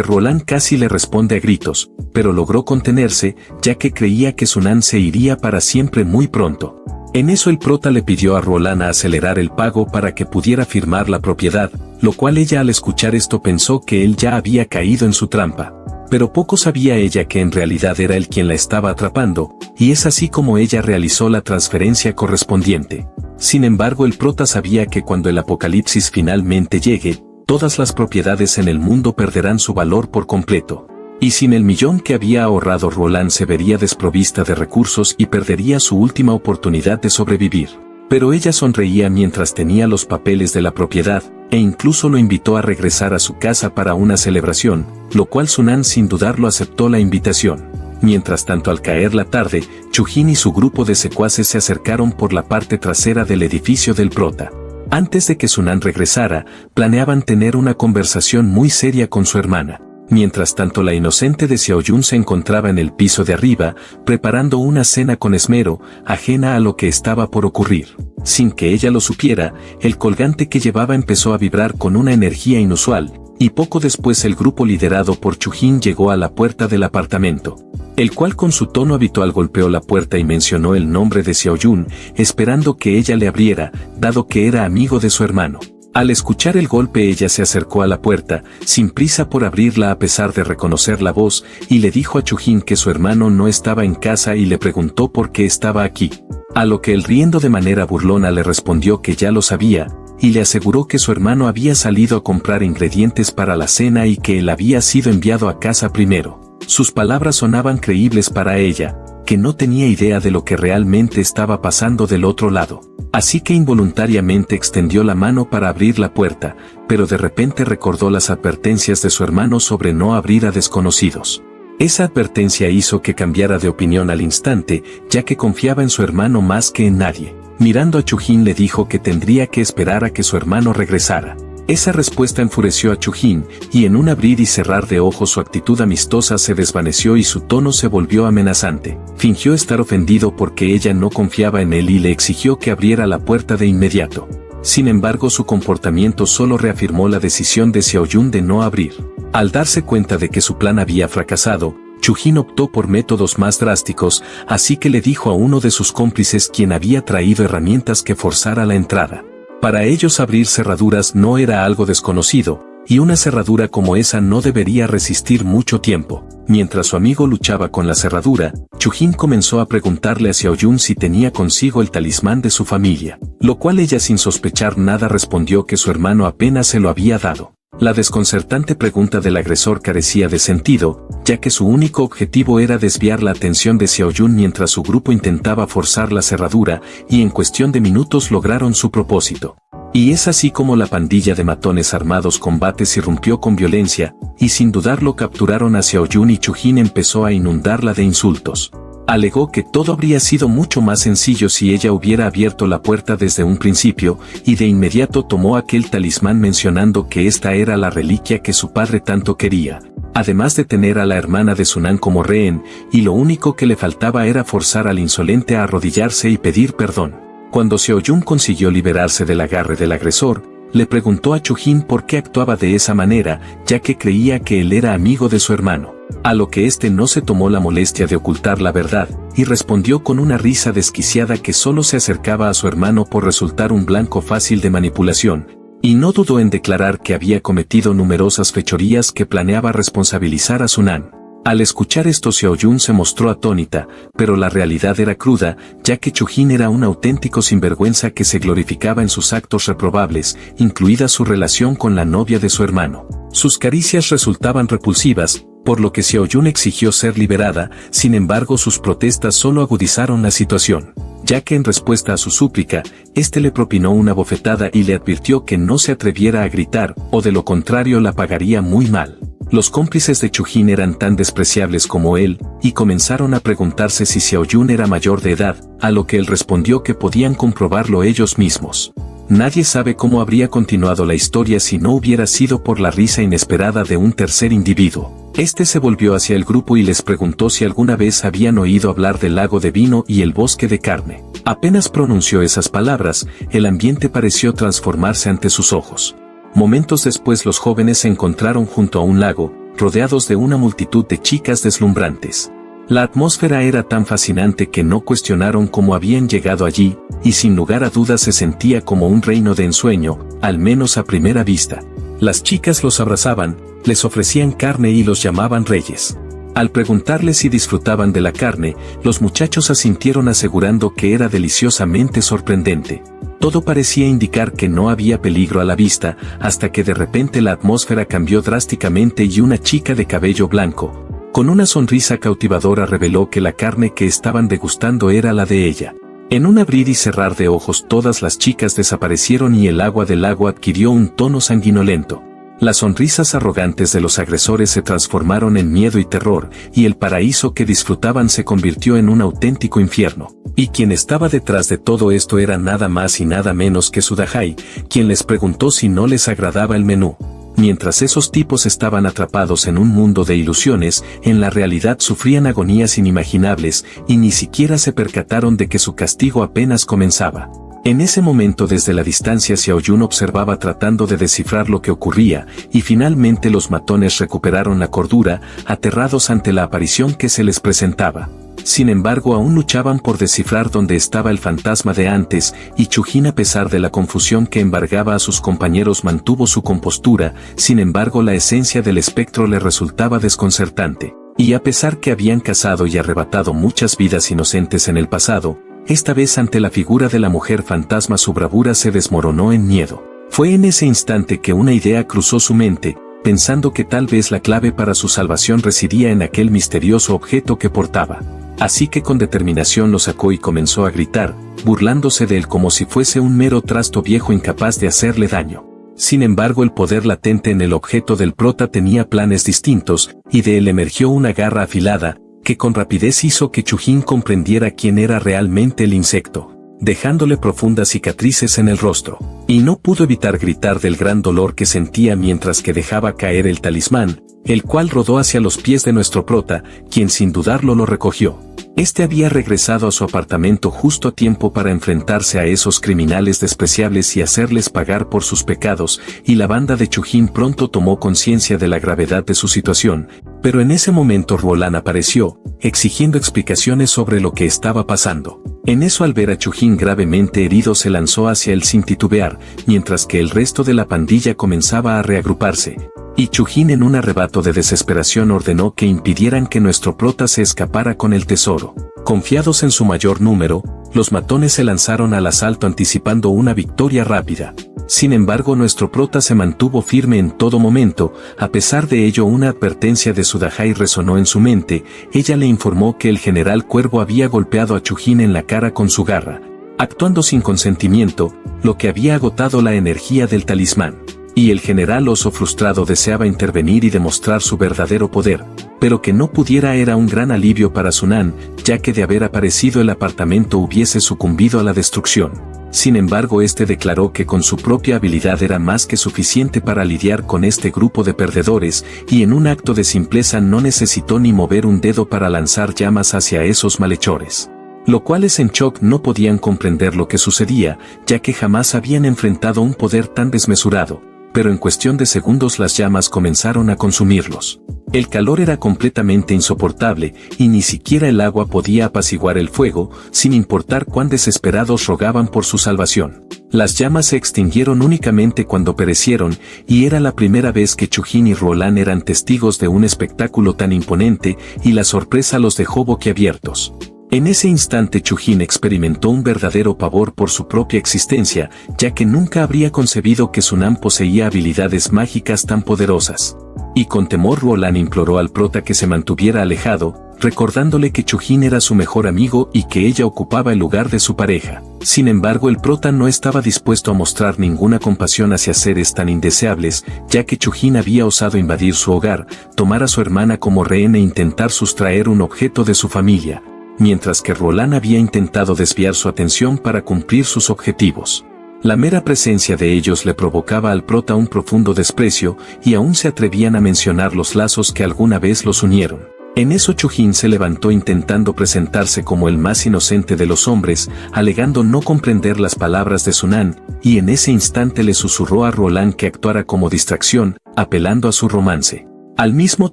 [SPEAKER 1] Roland casi le responde a gritos, pero logró contenerse, ya que creía que Sunan se iría para siempre muy pronto. En eso el prota le pidió a Roland a acelerar el pago para que pudiera firmar la propiedad, lo cual ella al escuchar esto pensó que él ya había caído en su trampa. Pero poco sabía ella que en realidad era él quien la estaba atrapando, y es así como ella realizó la transferencia correspondiente. Sin embargo, el prota sabía que cuando el apocalipsis finalmente llegue, todas las propiedades en el mundo perderán su valor por completo. Y sin el millón que había ahorrado, Roland se vería desprovista de recursos y perdería su última oportunidad de sobrevivir. Pero ella sonreía mientras tenía los papeles de la propiedad, e incluso lo invitó a regresar a su casa para una celebración, lo cual Sunan sin dudarlo aceptó la invitación. Mientras tanto, al caer la tarde, Chujin y su grupo de secuaces se acercaron por la parte trasera del edificio del prota. Antes de que Sunan regresara, planeaban tener una conversación muy seria con su hermana. Mientras tanto, la inocente de Xiaoyun se encontraba en el piso de arriba, preparando una cena con esmero, ajena a lo que estaba por ocurrir. Sin que ella lo supiera, el colgante que llevaba empezó a vibrar con una energía inusual, y poco después el grupo liderado por Chujin llegó a la puerta del apartamento, el cual con su tono habitual golpeó la puerta y mencionó el nombre de Xiaoyun, esperando que ella le abriera, dado que era amigo de su hermano. Al escuchar el golpe, ella se acercó a la puerta, sin prisa por abrirla a pesar de reconocer la voz, y le dijo a Chujin que su hermano no estaba en casa y le preguntó por qué estaba aquí. A lo que él, riendo de manera burlona, le respondió que ya lo sabía, y le aseguró que su hermano había salido a comprar ingredientes para la cena y que él había sido enviado a casa primero. Sus palabras sonaban creíbles para ella, que no tenía idea de lo que realmente estaba pasando del otro lado. Así que involuntariamente extendió la mano para abrir la puerta, pero de repente recordó las advertencias de su hermano sobre no abrir a desconocidos. Esa advertencia hizo que cambiara de opinión al instante, ya que confiaba en su hermano más que en nadie. Mirando a Chujin, le dijo que tendría que esperar a que su hermano regresara. Esa respuesta enfureció a Chujin, y en un abrir y cerrar de ojos su actitud amistosa se desvaneció y su tono se volvió amenazante. Fingió estar ofendido porque ella no confiaba en él y le exigió que abriera la puerta de inmediato. Sin embargo, su comportamiento solo reafirmó la decisión de Xiaoyun de no abrir. Al darse cuenta de que su plan había fracasado, Chujin optó por métodos más drásticos, así que le dijo a uno de sus cómplices, quien había traído herramientas, que forzara la entrada. Para ellos, abrir cerraduras no era algo desconocido, y una cerradura como esa no debería resistir mucho tiempo. Mientras su amigo luchaba con la cerradura, Chujin comenzó a preguntarle a Xiaoyun si tenía consigo el talismán de su familia, lo cual ella, sin sospechar nada, respondió que su hermano apenas se lo había dado. La desconcertante pregunta del agresor carecía de sentido, ya que su único objetivo era desviar la atención de Xiaoyun mientras su grupo intentaba forzar la cerradura, y en cuestión de minutos lograron su propósito. Y es así como la pandilla de matones armados combates irrumpió con violencia, y sin dudarlo capturaron a Xiaoyun, y Chujin empezó a inundarla de insultos. Alegó que todo habría sido mucho más sencillo si ella hubiera abierto la puerta desde un principio, y de inmediato tomó aquel talismán, mencionando que esta era la reliquia que su padre tanto quería, además de tener a la hermana de Sunan como rehén, y lo único que le faltaba era forzar al insolente a arrodillarse y pedir perdón. Cuando Xiaoyun consiguió liberarse del agarre del agresor, le preguntó a Chujin por qué actuaba de esa manera, ya que creía que él era amigo de su hermano. A lo que éste no se tomó la molestia de ocultar la verdad, y respondió con una risa desquiciada que solo se acercaba a su hermano por resultar un blanco fácil de manipulación, y no dudó en declarar que había cometido numerosas fechorías que planeaba responsabilizar a Sunan. Al escuchar esto Xiaoyun se mostró atónita, pero la realidad era cruda, ya que Chujin era un auténtico sinvergüenza que se glorificaba en sus actos reprobables, incluida su relación con la novia de su hermano. Sus caricias resultaban repulsivas, por lo que Xiaoyun exigió ser liberada, sin embargo sus protestas solo agudizaron la situación, ya que en respuesta a su súplica, este le propinó una bofetada y le advirtió que no se atreviera a gritar, o de lo contrario la pagaría muy mal. Los cómplices de Chujin eran tan despreciables como él, y comenzaron a preguntarse si Xiaoyun era mayor de edad, a lo que él respondió que podían comprobarlo ellos mismos. Nadie sabe cómo habría continuado la historia si no hubiera sido por la risa inesperada de un tercer individuo. Este se volvió hacia el grupo y les preguntó si alguna vez habían oído hablar del lago de vino y el bosque de carne. Apenas pronunció esas palabras, el ambiente pareció transformarse ante sus ojos. Momentos después los jóvenes se encontraron junto a un lago, rodeados de una multitud de chicas deslumbrantes. La atmósfera era tan fascinante que no cuestionaron cómo habían llegado allí, y sin lugar a dudas se sentía como un reino de ensueño, al menos a primera vista. Las chicas los abrazaban, les ofrecían carne y los llamaban reyes. Al preguntarles si disfrutaban de la carne, los muchachos asintieron asegurando que era deliciosamente sorprendente. Todo parecía indicar que no había peligro a la vista, hasta que de repente la atmósfera cambió drásticamente y una chica de cabello blanco, con una sonrisa cautivadora reveló que la carne que estaban degustando era la de ella. En un abrir y cerrar de ojos todas las chicas desaparecieron y el agua del lago adquirió un tono sanguinolento. Las sonrisas arrogantes de los agresores se transformaron en miedo y terror, y el paraíso que disfrutaban se convirtió en un auténtico infierno. Y quien estaba detrás de todo esto era nada más y nada menos que Sudahai, quien les preguntó si no les agradaba el menú. Mientras esos tipos estaban atrapados en un mundo de ilusiones, en la realidad sufrían agonías inimaginables, y ni siquiera se percataron de que su castigo apenas comenzaba. En ese momento desde la distancia Xiaoyun observaba tratando de descifrar lo que ocurría, y finalmente los matones recuperaron la cordura, aterrados ante la aparición que se les presentaba. Sin embargo aún luchaban por descifrar dónde estaba el fantasma de antes, y Chujin a pesar de la confusión que embargaba a sus compañeros mantuvo su compostura, sin embargo la esencia del espectro le resultaba desconcertante. Y a pesar que habían cazado y arrebatado muchas vidas inocentes en el pasado, esta vez ante la figura de la mujer fantasma su bravura se desmoronó en miedo. Fue en ese instante que una idea cruzó su mente, pensando que tal vez la clave para su salvación residía en aquel misterioso objeto que portaba. Así que con determinación lo sacó y comenzó a gritar, burlándose de él como si fuese un mero trasto viejo incapaz de hacerle daño. Sin embargo el poder latente en el objeto del prota tenía planes distintos, y de él emergió una garra afilada, que con rapidez hizo que Chujin comprendiera quién era realmente el insecto, dejándole profundas cicatrices en el rostro. Y no pudo evitar gritar del gran dolor que sentía mientras que dejaba caer el talismán, el cual rodó hacia los pies de nuestro prota, quien sin dudarlo lo recogió. Este había regresado a su apartamento justo a tiempo para enfrentarse a esos criminales despreciables y hacerles pagar por sus pecados, y la banda de Chujin pronto tomó conciencia de la gravedad de su situación, pero en ese momento Roland apareció, exigiendo explicaciones sobre lo que estaba pasando. En eso al ver a Chujin gravemente herido se lanzó hacia él sin titubear, mientras que el resto de la pandilla comenzaba a reagruparse. Y Chujin en un arrebato de desesperación ordenó que impidieran que nuestro prota se escapara con el tesoro. Confiados en su mayor número, los matones se lanzaron al asalto anticipando una victoria rápida. Sin embargo nuestro prota se mantuvo firme en todo momento, a pesar de ello una advertencia de Sudahai resonó en su mente, ella le informó que el general Cuervo había golpeado a Chujin en la cara con su garra, actuando sin consentimiento, lo que había agotado la energía del talismán. Y el general Oso frustrado deseaba intervenir y demostrar su verdadero poder, pero que no pudiera era un gran alivio para Sunan, ya que de haber aparecido el apartamento hubiese sucumbido a la destrucción. Sin embargo este declaró que con su propia habilidad era más que suficiente para lidiar con este grupo de perdedores, y en un acto de simpleza no necesitó ni mover un dedo para lanzar llamas hacia esos malhechores. Los cuales en shock no podían comprender lo que sucedía, ya que jamás habían enfrentado un poder tan desmesurado. Pero en cuestión de segundos las llamas comenzaron a consumirlos. El calor era completamente insoportable, y ni siquiera el agua podía apaciguar el fuego, sin importar cuán desesperados rogaban por su salvación. Las llamas se extinguieron únicamente cuando perecieron, y era la primera vez que Chujin y Roland eran testigos de un espectáculo tan imponente, y la sorpresa los dejó boquiabiertos. En ese instante Chujin experimentó un verdadero pavor por su propia existencia, ya que nunca habría concebido que Sunan poseía habilidades mágicas tan poderosas. Y con temor Roland imploró al prota que se mantuviera alejado, recordándole que Chujin era su mejor amigo y que ella ocupaba el lugar de su pareja. Sin embargo, el prota no estaba dispuesto a mostrar ninguna compasión hacia seres tan indeseables, ya que Chujin había osado invadir su hogar, tomar a su hermana como rehén e intentar sustraer un objeto de su familia, mientras que Roland había intentado desviar su atención para cumplir sus objetivos. La mera presencia de ellos le provocaba al prota un profundo desprecio, y aún se atrevían a mencionar los lazos que alguna vez los unieron. En eso Chujin se levantó intentando presentarse como el más inocente de los hombres, alegando no comprender las palabras de Sunan, y en ese instante le susurró a Roland que actuara como distracción, apelando a su romance. Al mismo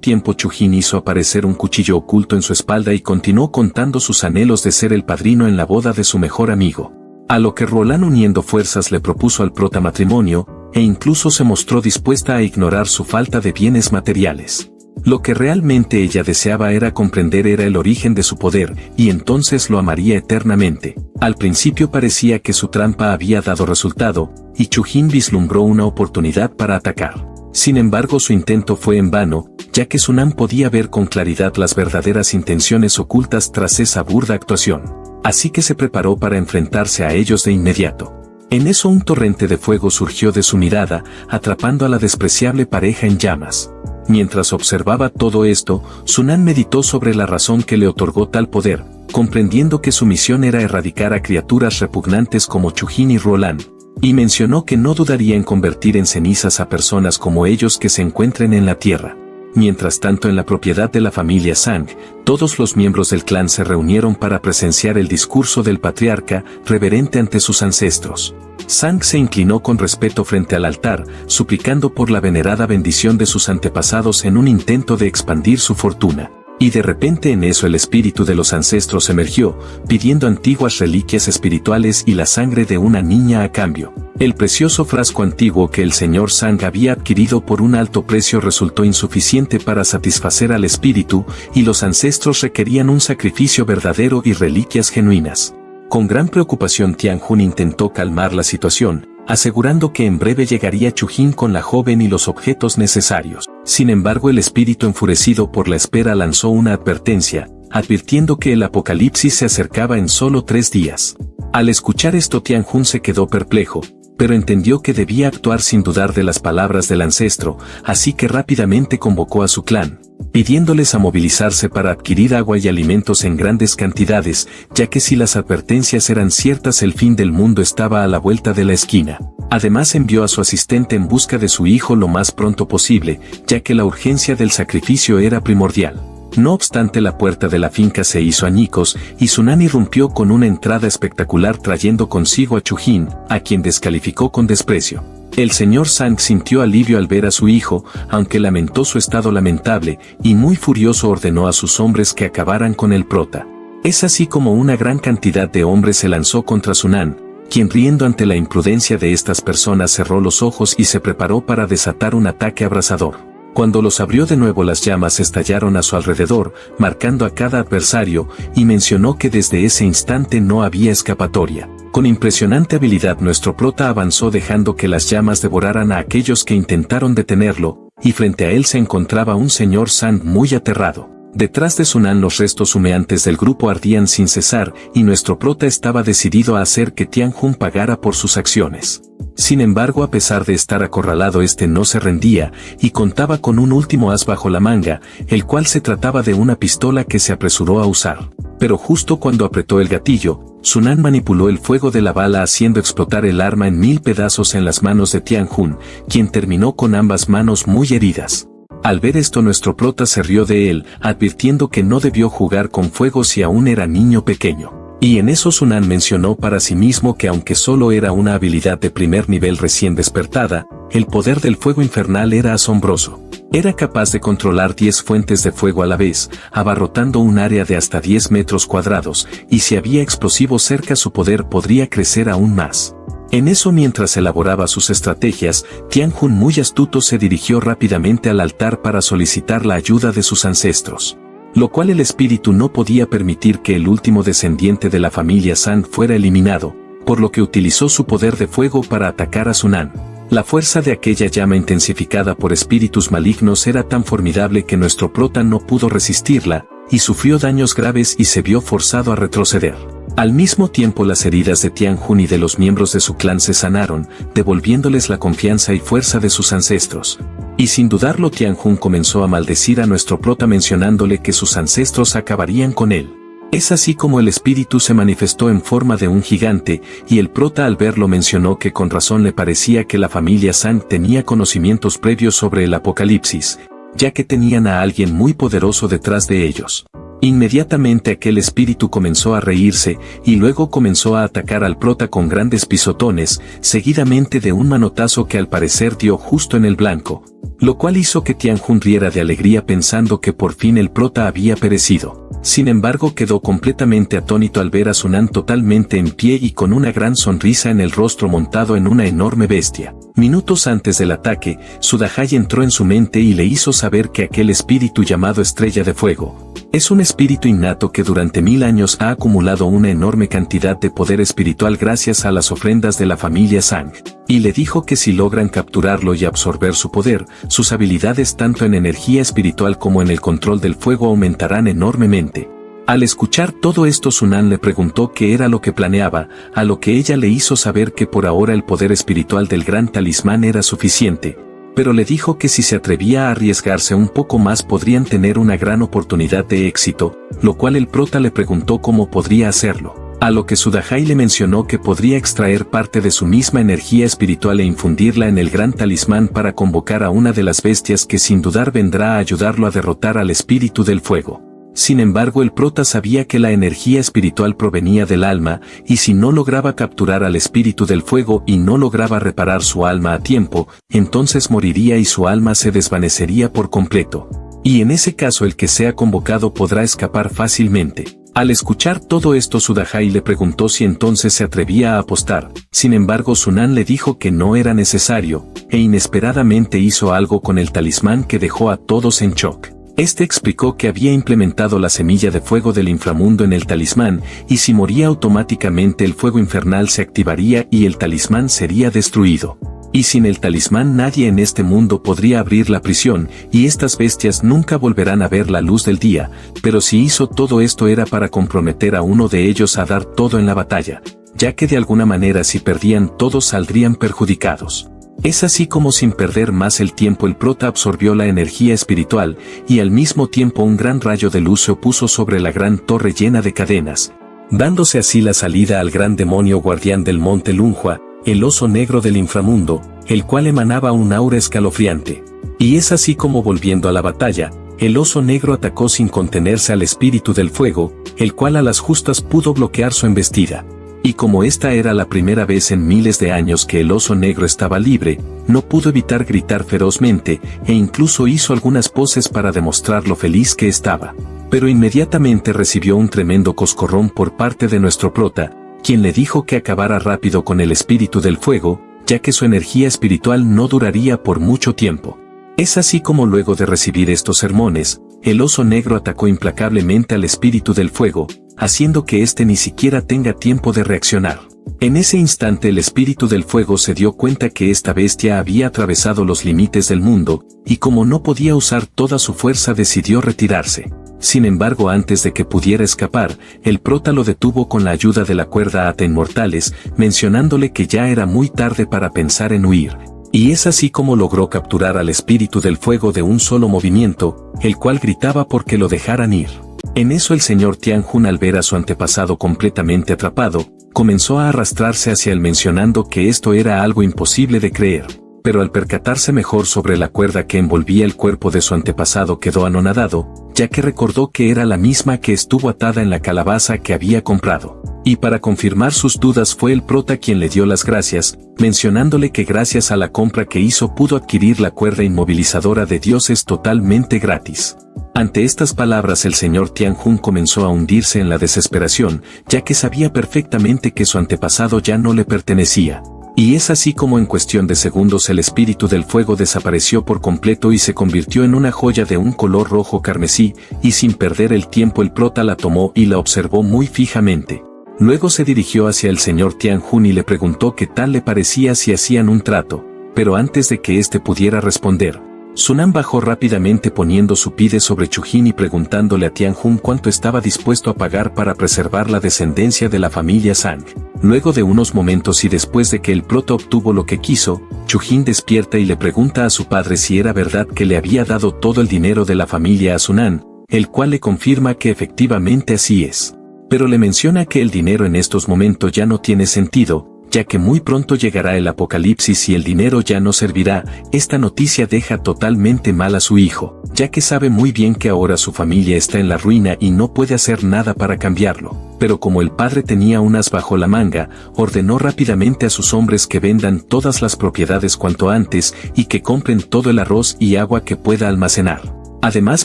[SPEAKER 1] tiempo Chujin hizo aparecer un cuchillo oculto en su espalda y continuó contando sus anhelos de ser el padrino en la boda de su mejor amigo. A lo que Roland, uniendo fuerzas, le propuso al prota matrimonio, e incluso se mostró dispuesta a ignorar su falta de bienes materiales. Lo que realmente ella deseaba era comprender el origen de su poder, y entonces lo amaría eternamente. Al principio parecía que su trampa había dado resultado, y Chujin vislumbró una oportunidad para atacar. Sin embargo, su intento fue en vano, ya que Sunan podía ver con claridad las verdaderas intenciones ocultas tras esa burda actuación. Así que se preparó para enfrentarse a ellos de inmediato. En eso un torrente de fuego surgió de su mirada, atrapando a la despreciable pareja en llamas. Mientras observaba todo esto, Sunan meditó sobre la razón que le otorgó tal poder, comprendiendo que su misión era erradicar a criaturas repugnantes como Chujin y Roland, y mencionó que no dudaría en convertir en cenizas a personas como ellos que se encuentren en la tierra. Mientras tanto, en la propiedad de la familia Sang, todos los miembros del clan se reunieron para presenciar el discurso del patriarca, reverente ante sus ancestros. Sang se inclinó con respeto frente al altar, suplicando por la venerada bendición de sus antepasados en un intento de expandir su fortuna. Y de repente en eso el espíritu de los ancestros emergió, pidiendo antiguas reliquias espirituales y la sangre de una niña a cambio. El precioso frasco antiguo que el señor Sang había adquirido por un alto precio resultó insuficiente para satisfacer al espíritu, y los ancestros requerían un sacrificio verdadero y reliquias genuinas. Con gran preocupación Tianjun intentó calmar la situación, asegurando que en breve llegaría Chujin con la joven y los objetos necesarios. Sin embargo, el espíritu, enfurecido por la espera, lanzó una advertencia, advirtiendo que el apocalipsis se acercaba en solo 3 días. Al escuchar esto, Tianjun se quedó perplejo, pero entendió que debía actuar sin dudar de las palabras del ancestro, así que rápidamente convocó a su clan, pidiéndoles a movilizarse para adquirir agua y alimentos en grandes cantidades, ya que si las advertencias eran ciertas, el fin del mundo estaba a la vuelta de la esquina. Además, envió a su asistente en busca de su hijo lo más pronto posible, ya que la urgencia del sacrificio era primordial. No obstante, la puerta de la finca se hizo añicos, y Sunan irrumpió con una entrada espectacular trayendo consigo a Chujin, a quien descalificó con desprecio. El señor Sang sintió alivio al ver a su hijo, aunque lamentó su estado lamentable, y muy furioso ordenó a sus hombres que acabaran con el prota. Es así como una gran cantidad de hombres se lanzó contra Sunan, quien, riendo ante la imprudencia de estas personas, cerró los ojos y se preparó para desatar un ataque abrasador. Cuando los abrió de nuevo, las llamas estallaron a su alrededor, marcando a cada adversario, y mencionó que desde ese instante no había escapatoria. Con impresionante habilidad nuestro prota avanzó dejando que las llamas devoraran a aquellos que intentaron detenerlo, y frente a él se encontraba un señor Sang muy aterrado. Detrás de Sunan los restos humeantes del grupo ardían sin cesar, y nuestro prota estaba decidido a hacer que Tianjun pagara por sus acciones. Sin embargo, a pesar de estar acorralado, este no se rendía, y contaba con un último as bajo la manga, el cual se trataba de una pistola que se apresuró a usar. Pero justo cuando apretó el gatillo, Sunan manipuló el fuego de la bala haciendo explotar el arma en 1000 pedazos en las manos de Tianjun, quien terminó con ambas manos muy heridas. Al ver esto, nuestro prota se rió de él, advirtiendo que no debió jugar con fuego si aún era niño pequeño. Y en eso Sunan mencionó para sí mismo que aunque solo era una habilidad de primer nivel recién despertada, el poder del fuego infernal era asombroso. Era capaz de controlar 10 fuentes de fuego a la vez, abarrotando un área de hasta 10 metros cuadrados, y si había explosivos cerca, su poder podría crecer aún más. En eso, mientras elaboraba sus estrategias, Tianjun, muy astuto, se dirigió rápidamente al altar para solicitar la ayuda de sus ancestros. Lo cual el espíritu no podía permitir que el último descendiente de la familia San fuera eliminado, por lo que utilizó su poder de fuego para atacar a Sunan. La fuerza de aquella llama intensificada por espíritus malignos era tan formidable que nuestro prota no pudo resistirla, y sufrió daños graves y se vio forzado a retroceder. Al mismo tiempo, las heridas de Tianjun y de los miembros de su clan se sanaron, devolviéndoles la confianza y fuerza de sus ancestros. Y sin dudarlo, Tianjun comenzó a maldecir a nuestro prota mencionándole que sus ancestros acabarían con él. Es así como el espíritu se manifestó en forma de un gigante, y el prota al verlo mencionó que con razón le parecía que la familia Sang tenía conocimientos previos sobre el apocalipsis, ya que tenían a alguien muy poderoso detrás de ellos. Inmediatamente aquel espíritu comenzó a reírse, y luego comenzó a atacar al prota con grandes pisotones, seguidamente de un manotazo que al parecer dio justo en el blanco, lo cual hizo que Tianjun riera de alegría pensando que por fin el prota había perecido. Sin embargo, quedó completamente atónito al ver a Sunan totalmente en pie y con una gran sonrisa en el rostro, montado en una enorme bestia. Minutos antes del ataque, Sudahai entró en su mente y le hizo saber que aquel espíritu llamado Estrella de Fuego es un espíritu innato que durante 1000 años ha acumulado una enorme cantidad de poder espiritual gracias a las ofrendas de la familia Sang, y le dijo que si logran capturarlo y absorber su poder, sus habilidades tanto en energía espiritual como en el control del fuego aumentarán enormemente. Al escuchar todo esto, Sunan le preguntó qué era lo que planeaba, a lo que ella le hizo saber que por ahora el poder espiritual del gran talismán era suficiente, pero le dijo que si se atrevía a arriesgarse un poco más podrían tener una gran oportunidad de éxito, lo cual el prota le preguntó cómo podría hacerlo. A lo que Sudahai le mencionó que podría extraer parte de su misma energía espiritual e infundirla en el gran talismán para convocar a una de las bestias que sin dudar vendrá a ayudarlo a derrotar al espíritu del fuego. Sin embargo, el prota sabía que la energía espiritual provenía del alma, y si no lograba capturar al espíritu del fuego y no lograba reparar su alma a tiempo, entonces moriría y su alma se desvanecería por completo. Y en ese caso el que sea convocado podrá escapar fácilmente. Al escuchar todo esto, Sudahai le preguntó si entonces se atrevía a apostar. Sin embargo, Sunan le dijo que no era necesario, e inesperadamente hizo algo con el talismán que dejó a todos en shock. Este explicó que había implementado la semilla de fuego del inframundo en el talismán, y si moría automáticamente el fuego infernal se activaría y el talismán sería destruido. Y sin el talismán nadie en este mundo podría abrir la prisión, y estas bestias nunca volverán a ver la luz del día, pero si hizo todo esto era para comprometer a uno de ellos a dar todo en la batalla, ya que de alguna manera si perdían todos saldrían perjudicados. Es así como sin perder más el tiempo el prota absorbió la energía espiritual, y al mismo tiempo un gran rayo de luz se opuso sobre la gran torre llena de cadenas, dándose así la salida al gran demonio guardián del monte Lunhua, el oso negro del inframundo, el cual emanaba un aura escalofriante. Y es así como, volviendo a la batalla, el oso negro atacó sin contenerse al espíritu del fuego, el cual a las justas pudo bloquear su embestida. Y como esta era la primera vez en miles de años que el oso negro estaba libre, no pudo evitar gritar ferozmente, e incluso hizo algunas poses para demostrar lo feliz que estaba. Pero inmediatamente recibió un tremendo coscorrón por parte de nuestro prota, quien le dijo que acabara rápido con el espíritu del fuego, ya que su energía espiritual no duraría por mucho tiempo. Es así como luego de recibir estos sermones, el oso negro atacó implacablemente al espíritu del fuego, haciendo que éste ni siquiera tenga tiempo de reaccionar. En ese instante el espíritu del fuego se dio cuenta que esta bestia había atravesado los límites del mundo, y como no podía usar toda su fuerza decidió retirarse. Sin embargo, antes de que pudiera escapar, el prota lo detuvo con la ayuda de la cuerda ata inmortales, mencionándole que ya era muy tarde para pensar en huir. Y es así como logró capturar al espíritu del fuego de un solo movimiento, el cual gritaba por que lo dejaran ir. En eso el señor Tianjun, al ver a su antepasado completamente atrapado, comenzó a arrastrarse hacia él mencionando que esto era algo imposible de creer. Pero al percatarse mejor sobre la cuerda que envolvía el cuerpo de su antepasado quedó anonadado, ya que recordó que era la misma que estuvo atada en la calabaza que había comprado. Y para confirmar sus dudas fue el prota quien le dio las gracias, mencionándole que gracias a la compra que hizo pudo adquirir la cuerda inmovilizadora de dioses totalmente gratis. Ante estas palabras el señor Tianjun comenzó a hundirse en la desesperación, ya que sabía perfectamente que su antepasado ya no le pertenecía. Y es así como en cuestión de segundos el espíritu del fuego desapareció por completo y se convirtió en una joya de un color rojo carmesí, y sin perder el tiempo el prota la tomó y la observó muy fijamente. Luego se dirigió hacia el señor Tianjun y le preguntó qué tal le parecía si hacían un trato, pero antes de que éste pudiera responder, Sunan bajó rápidamente poniendo su pide sobre Chujin y preguntándole a Tianjun cuánto estaba dispuesto a pagar para preservar la descendencia de la familia Sang. Luego de unos momentos y después de que el prota obtuvo lo que quiso, Chujin despierta y le pregunta a su padre si era verdad que le había dado todo el dinero de la familia a Sunan, el cual le confirma que efectivamente así es. Pero le menciona que el dinero en estos momentos ya no tiene sentido, ya que muy pronto llegará el apocalipsis y el dinero ya no servirá. Esta noticia deja totalmente mal a su hijo, ya que sabe muy bien que ahora su familia está en la ruina y no puede hacer nada para cambiarlo. Pero como el padre tenía un as bajo la manga, ordenó rápidamente a sus hombres que vendan todas las propiedades cuanto antes y que compren todo el arroz y agua que pueda almacenar. Además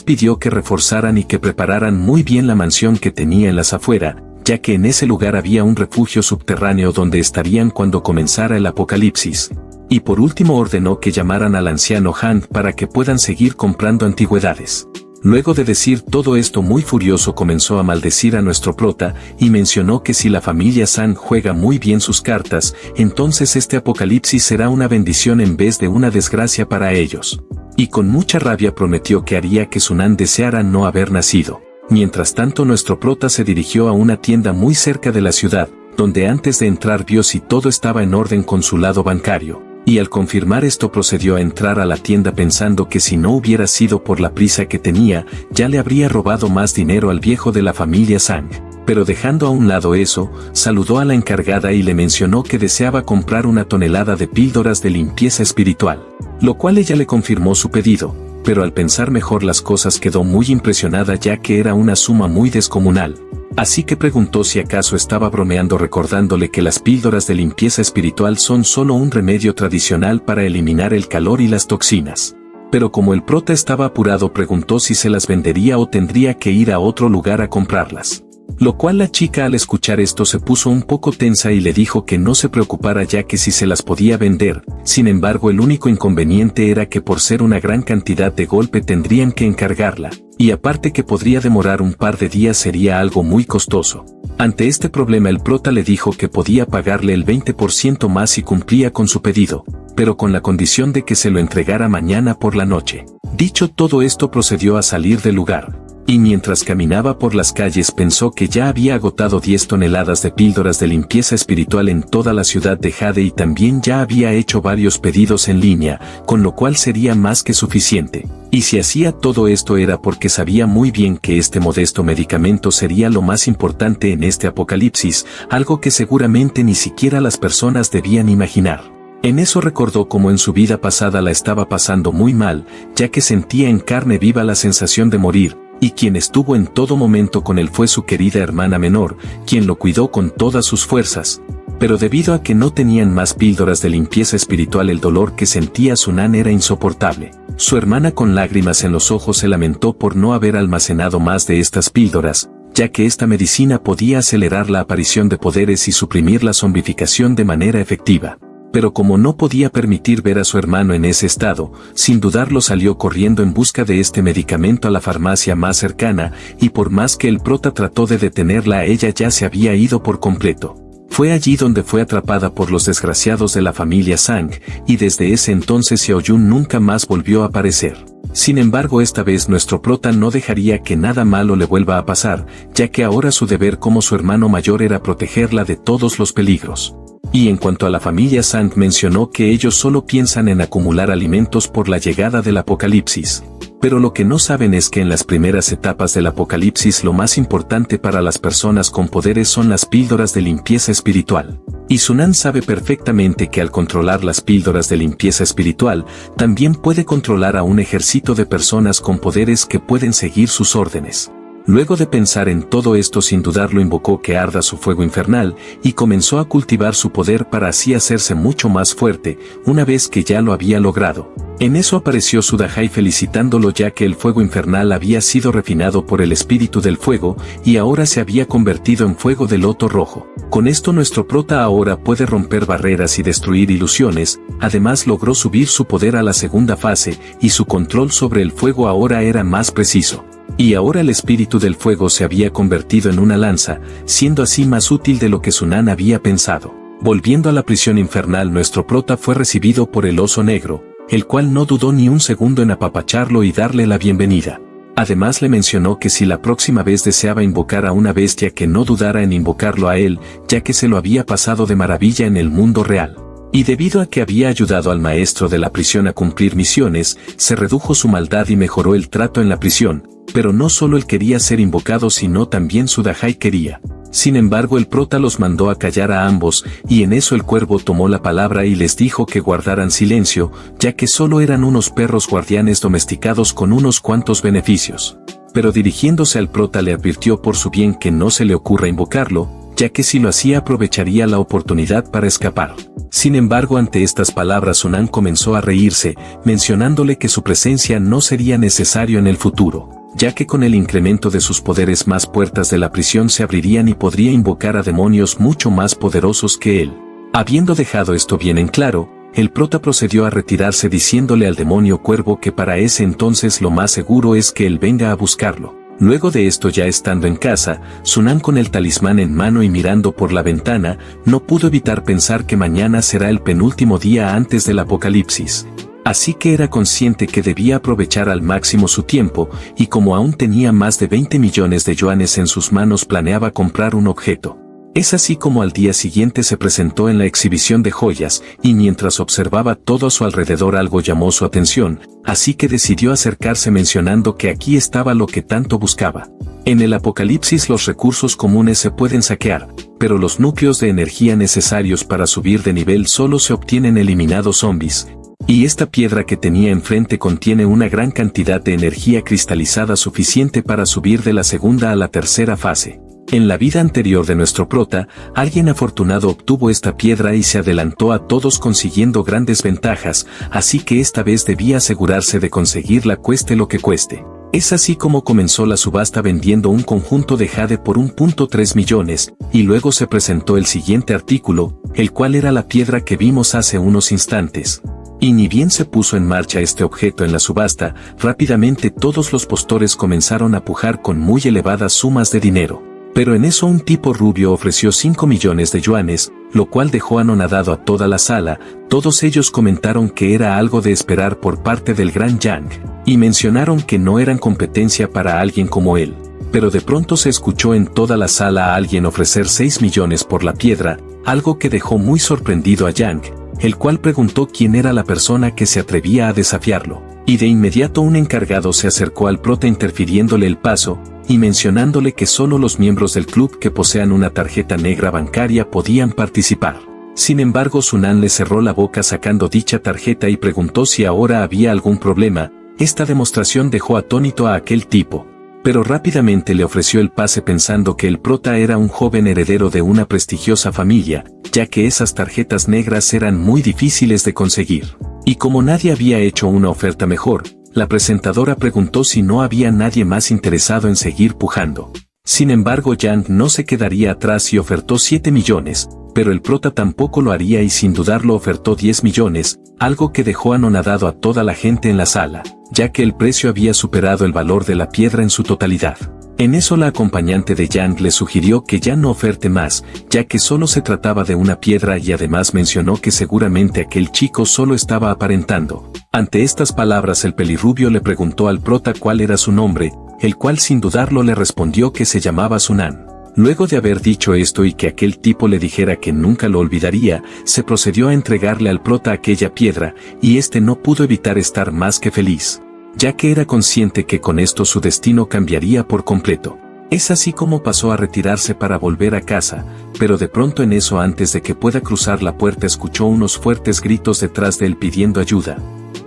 [SPEAKER 1] pidió que reforzaran y que prepararan muy bien la mansión que tenía en las afueras, ya que en ese lugar había un refugio subterráneo donde estarían cuando comenzara el apocalipsis. Y por último ordenó que llamaran al anciano Han para que puedan seguir comprando antigüedades. Luego de decir todo esto muy furioso comenzó a maldecir a nuestro prota y mencionó que si la familia San juega muy bien sus cartas, entonces este apocalipsis será una bendición en vez de una desgracia para ellos. Y con mucha rabia prometió que haría que Sunan deseara no haber nacido. Mientras tanto nuestro prota se dirigió a una tienda muy cerca de la ciudad, donde antes de entrar vio si todo estaba en orden con su lado bancario, y al confirmar esto procedió a entrar a la tienda pensando que si no hubiera sido por la prisa que tenía, ya le habría robado más dinero al viejo de la familia Sang. Pero dejando a un lado eso, saludó a la encargada y le mencionó que deseaba comprar 1 tonelada de píldoras de limpieza espiritual, lo cual ella le confirmó su pedido. Pero al pensar mejor las cosas quedó muy impresionada ya que era una suma muy descomunal. Así que preguntó si acaso estaba bromeando recordándole que las píldoras de limpieza espiritual son solo un remedio tradicional para eliminar el calor y las toxinas. Pero como el prota estaba apurado preguntó si se las vendería o tendría que ir a otro lugar a comprarlas. Lo cual la chica al escuchar esto se puso un poco tensa y le dijo que no se preocupara ya que si se las podía vender. Sin embargo el único inconveniente era que por ser una gran cantidad de golpe tendrían que encargarla, y aparte que podría demorar un par de días sería algo muy costoso. Ante este problema el prota le dijo que podía pagarle el 20% más si cumplía con su pedido, pero con la condición de que se lo entregara mañana por la noche. Dicho todo esto procedió a salir del lugar. Y mientras caminaba por las calles pensó que ya había agotado 10 toneladas de píldoras de limpieza espiritual en toda la ciudad de Jade y también ya había hecho varios pedidos en línea, con lo cual sería más que suficiente. Y si hacía todo esto era porque sabía muy bien que este modesto medicamento sería lo más importante en este apocalipsis, algo que seguramente ni siquiera las personas debían imaginar. En eso recordó cómo en su vida pasada la estaba pasando muy mal, ya que sentía en carne viva la sensación de morir, y quien estuvo en todo momento con él fue su querida hermana menor, quien lo cuidó con todas sus fuerzas. Pero debido a que no tenían más píldoras de limpieza espiritual el dolor que sentía Sunan era insoportable. Su hermana con lágrimas en los ojos se lamentó por no haber almacenado más de estas píldoras, ya que esta medicina podía acelerar la aparición de poderes y suprimir la zombificación de manera efectiva. Pero como no podía permitir ver a su hermano en ese estado, sin dudarlo salió corriendo en busca de este medicamento a la farmacia más cercana, y por más que el prota trató de detenerla ella ya se había ido por completo. Fue allí donde fue atrapada por los desgraciados de la familia Sang, y desde ese entonces Xiaoyun nunca más volvió a aparecer. Sin embargo esta vez nuestro prota no dejaría que nada malo le vuelva a pasar, ya que ahora su deber como su hermano mayor era protegerla de todos los peligros. Y en cuanto a la familia Sang mencionó que ellos solo piensan en acumular alimentos por la llegada del apocalipsis. Pero lo que no saben es que en las primeras etapas del apocalipsis lo más importante para las personas con poderes son las píldoras de limpieza espiritual. Y Sunan sabe perfectamente que al controlar las píldoras de limpieza espiritual, también puede controlar a un ejército de personas con poderes que pueden seguir sus órdenes. Luego de pensar en todo esto sin dudarlo invocó que arda su fuego infernal y comenzó a cultivar su poder para así hacerse mucho más fuerte. Una vez que ya lo había logrado, En eso apareció Sudahai felicitándolo ya que el fuego infernal había sido refinado por el espíritu del fuego y ahora se había convertido en fuego de loto rojo. Con esto nuestro prota ahora puede romper barreras y destruir ilusiones, además logró subir su poder a la segunda fase y su control sobre el fuego ahora era más preciso. Y ahora el espíritu del fuego se había convertido en una lanza, siendo así más útil de lo que Sunan había pensado. Volviendo a la prisión infernal, nuestro prota fue recibido por el oso negro, el cual no dudó ni un segundo en apapacharlo y darle la bienvenida. Además le mencionó que si la próxima vez deseaba invocar a una bestia que no dudara en invocarlo a él, ya que se lo había pasado de maravilla en el mundo real. Y debido a que había ayudado al maestro de la prisión a cumplir misiones, se redujo su maldad y mejoró el trato en la prisión, pero no solo él quería ser invocado sino también Sudahai quería. Sin embargo el prota los mandó a callar a ambos, y en eso el cuervo tomó la palabra y les dijo que guardaran silencio, ya que solo eran unos perros guardianes domesticados con unos cuantos beneficios. Pero dirigiéndose al prota le advirtió por su bien que no se le ocurra invocarlo, ya que si lo hacía aprovecharía la oportunidad para escapar. Sin embargo, ante estas palabras Sunan comenzó a reírse, mencionándole que su presencia no sería necesario en el futuro, ya que con el incremento de sus poderes más puertas de la prisión se abrirían y podría invocar a demonios mucho más poderosos que él. Habiendo dejado esto bien en claro, el prota procedió a retirarse diciéndole al demonio cuervo que para ese entonces lo más seguro es que él venga a buscarlo. Luego de esto, ya estando en casa, Sunan con el talismán en mano y mirando por la ventana, no pudo evitar pensar que mañana será el penúltimo día antes del apocalipsis. Así que era consciente que debía aprovechar al máximo su tiempo, y como aún tenía más de 20 millones de yuanes en sus manos planeaba comprar un objeto. Es así como al día siguiente se presentó en la exhibición de joyas, y mientras observaba todo a su alrededor algo llamó su atención, así que decidió acercarse mencionando que aquí estaba lo que tanto buscaba. En el apocalipsis los recursos comunes se pueden saquear, pero los núcleos de energía necesarios para subir de nivel solo se obtienen eliminando zombies. Y esta piedra que tenía enfrente contiene una gran cantidad de energía cristalizada suficiente para subir de la segunda a la tercera fase. En la vida anterior de nuestro prota, alguien afortunado obtuvo esta piedra y se adelantó a todos consiguiendo grandes ventajas, así que esta vez debía asegurarse de conseguirla cueste lo que cueste. Es así como comenzó la subasta vendiendo un conjunto de jade por 1.3 millones, y luego se presentó el siguiente artículo, el cual era la piedra que vimos hace unos instantes. Y ni bien se puso en marcha este objeto en la subasta, rápidamente todos los postores comenzaron a pujar con muy elevadas sumas de dinero. Pero en eso un tipo rubio ofreció 5 millones de yuanes, lo cual dejó anonadado a toda la sala. Todos ellos comentaron que era algo de esperar por parte del gran Yang, y mencionaron que no eran competencia para alguien como él. Pero de pronto se escuchó en toda la sala a alguien ofrecer 6 millones por la piedra, algo que dejó muy sorprendido a Yang, el cual preguntó quién era la persona que se atrevía a desafiarlo. Y de inmediato un encargado se acercó al prota interfiriéndole el paso, y mencionándole que solo los miembros del club que posean una tarjeta negra bancaria podían participar. Sin embargo, Sunan le cerró la boca sacando dicha tarjeta y preguntó si ahora había algún problema. Esta demostración dejó atónito a aquel tipo, pero rápidamente le ofreció el pase pensando que el prota era un joven heredero de una prestigiosa familia, ya que esas tarjetas negras eran muy difíciles de conseguir. Y como nadie había hecho una oferta mejor, la presentadora preguntó si no había nadie más interesado en seguir pujando. Sin embargo, Yang no se quedaría atrás y ofertó 7 millones, pero el prota tampoco lo haría y sin dudarlo ofertó 10 millones, algo que dejó anonadado a toda la gente en la sala, ya que el precio había superado el valor de la piedra en su totalidad. En eso la acompañante de Yang le sugirió que ya no oferte más, ya que solo se trataba de una piedra y además mencionó que seguramente aquel chico solo estaba aparentando. Ante estas palabras el pelirrubio le preguntó al prota cuál era su nombre, el cual sin dudarlo le respondió que se llamaba Sunan. Luego de haber dicho esto y que aquel tipo le dijera que nunca lo olvidaría, se procedió a entregarle al prota aquella piedra, y este no pudo evitar estar más que feliz, ya que era consciente que con esto su destino cambiaría por completo. Es así como pasó a retirarse para volver a casa, pero de pronto en eso antes de que pueda cruzar la puerta escuchó unos fuertes gritos detrás de él pidiendo ayuda.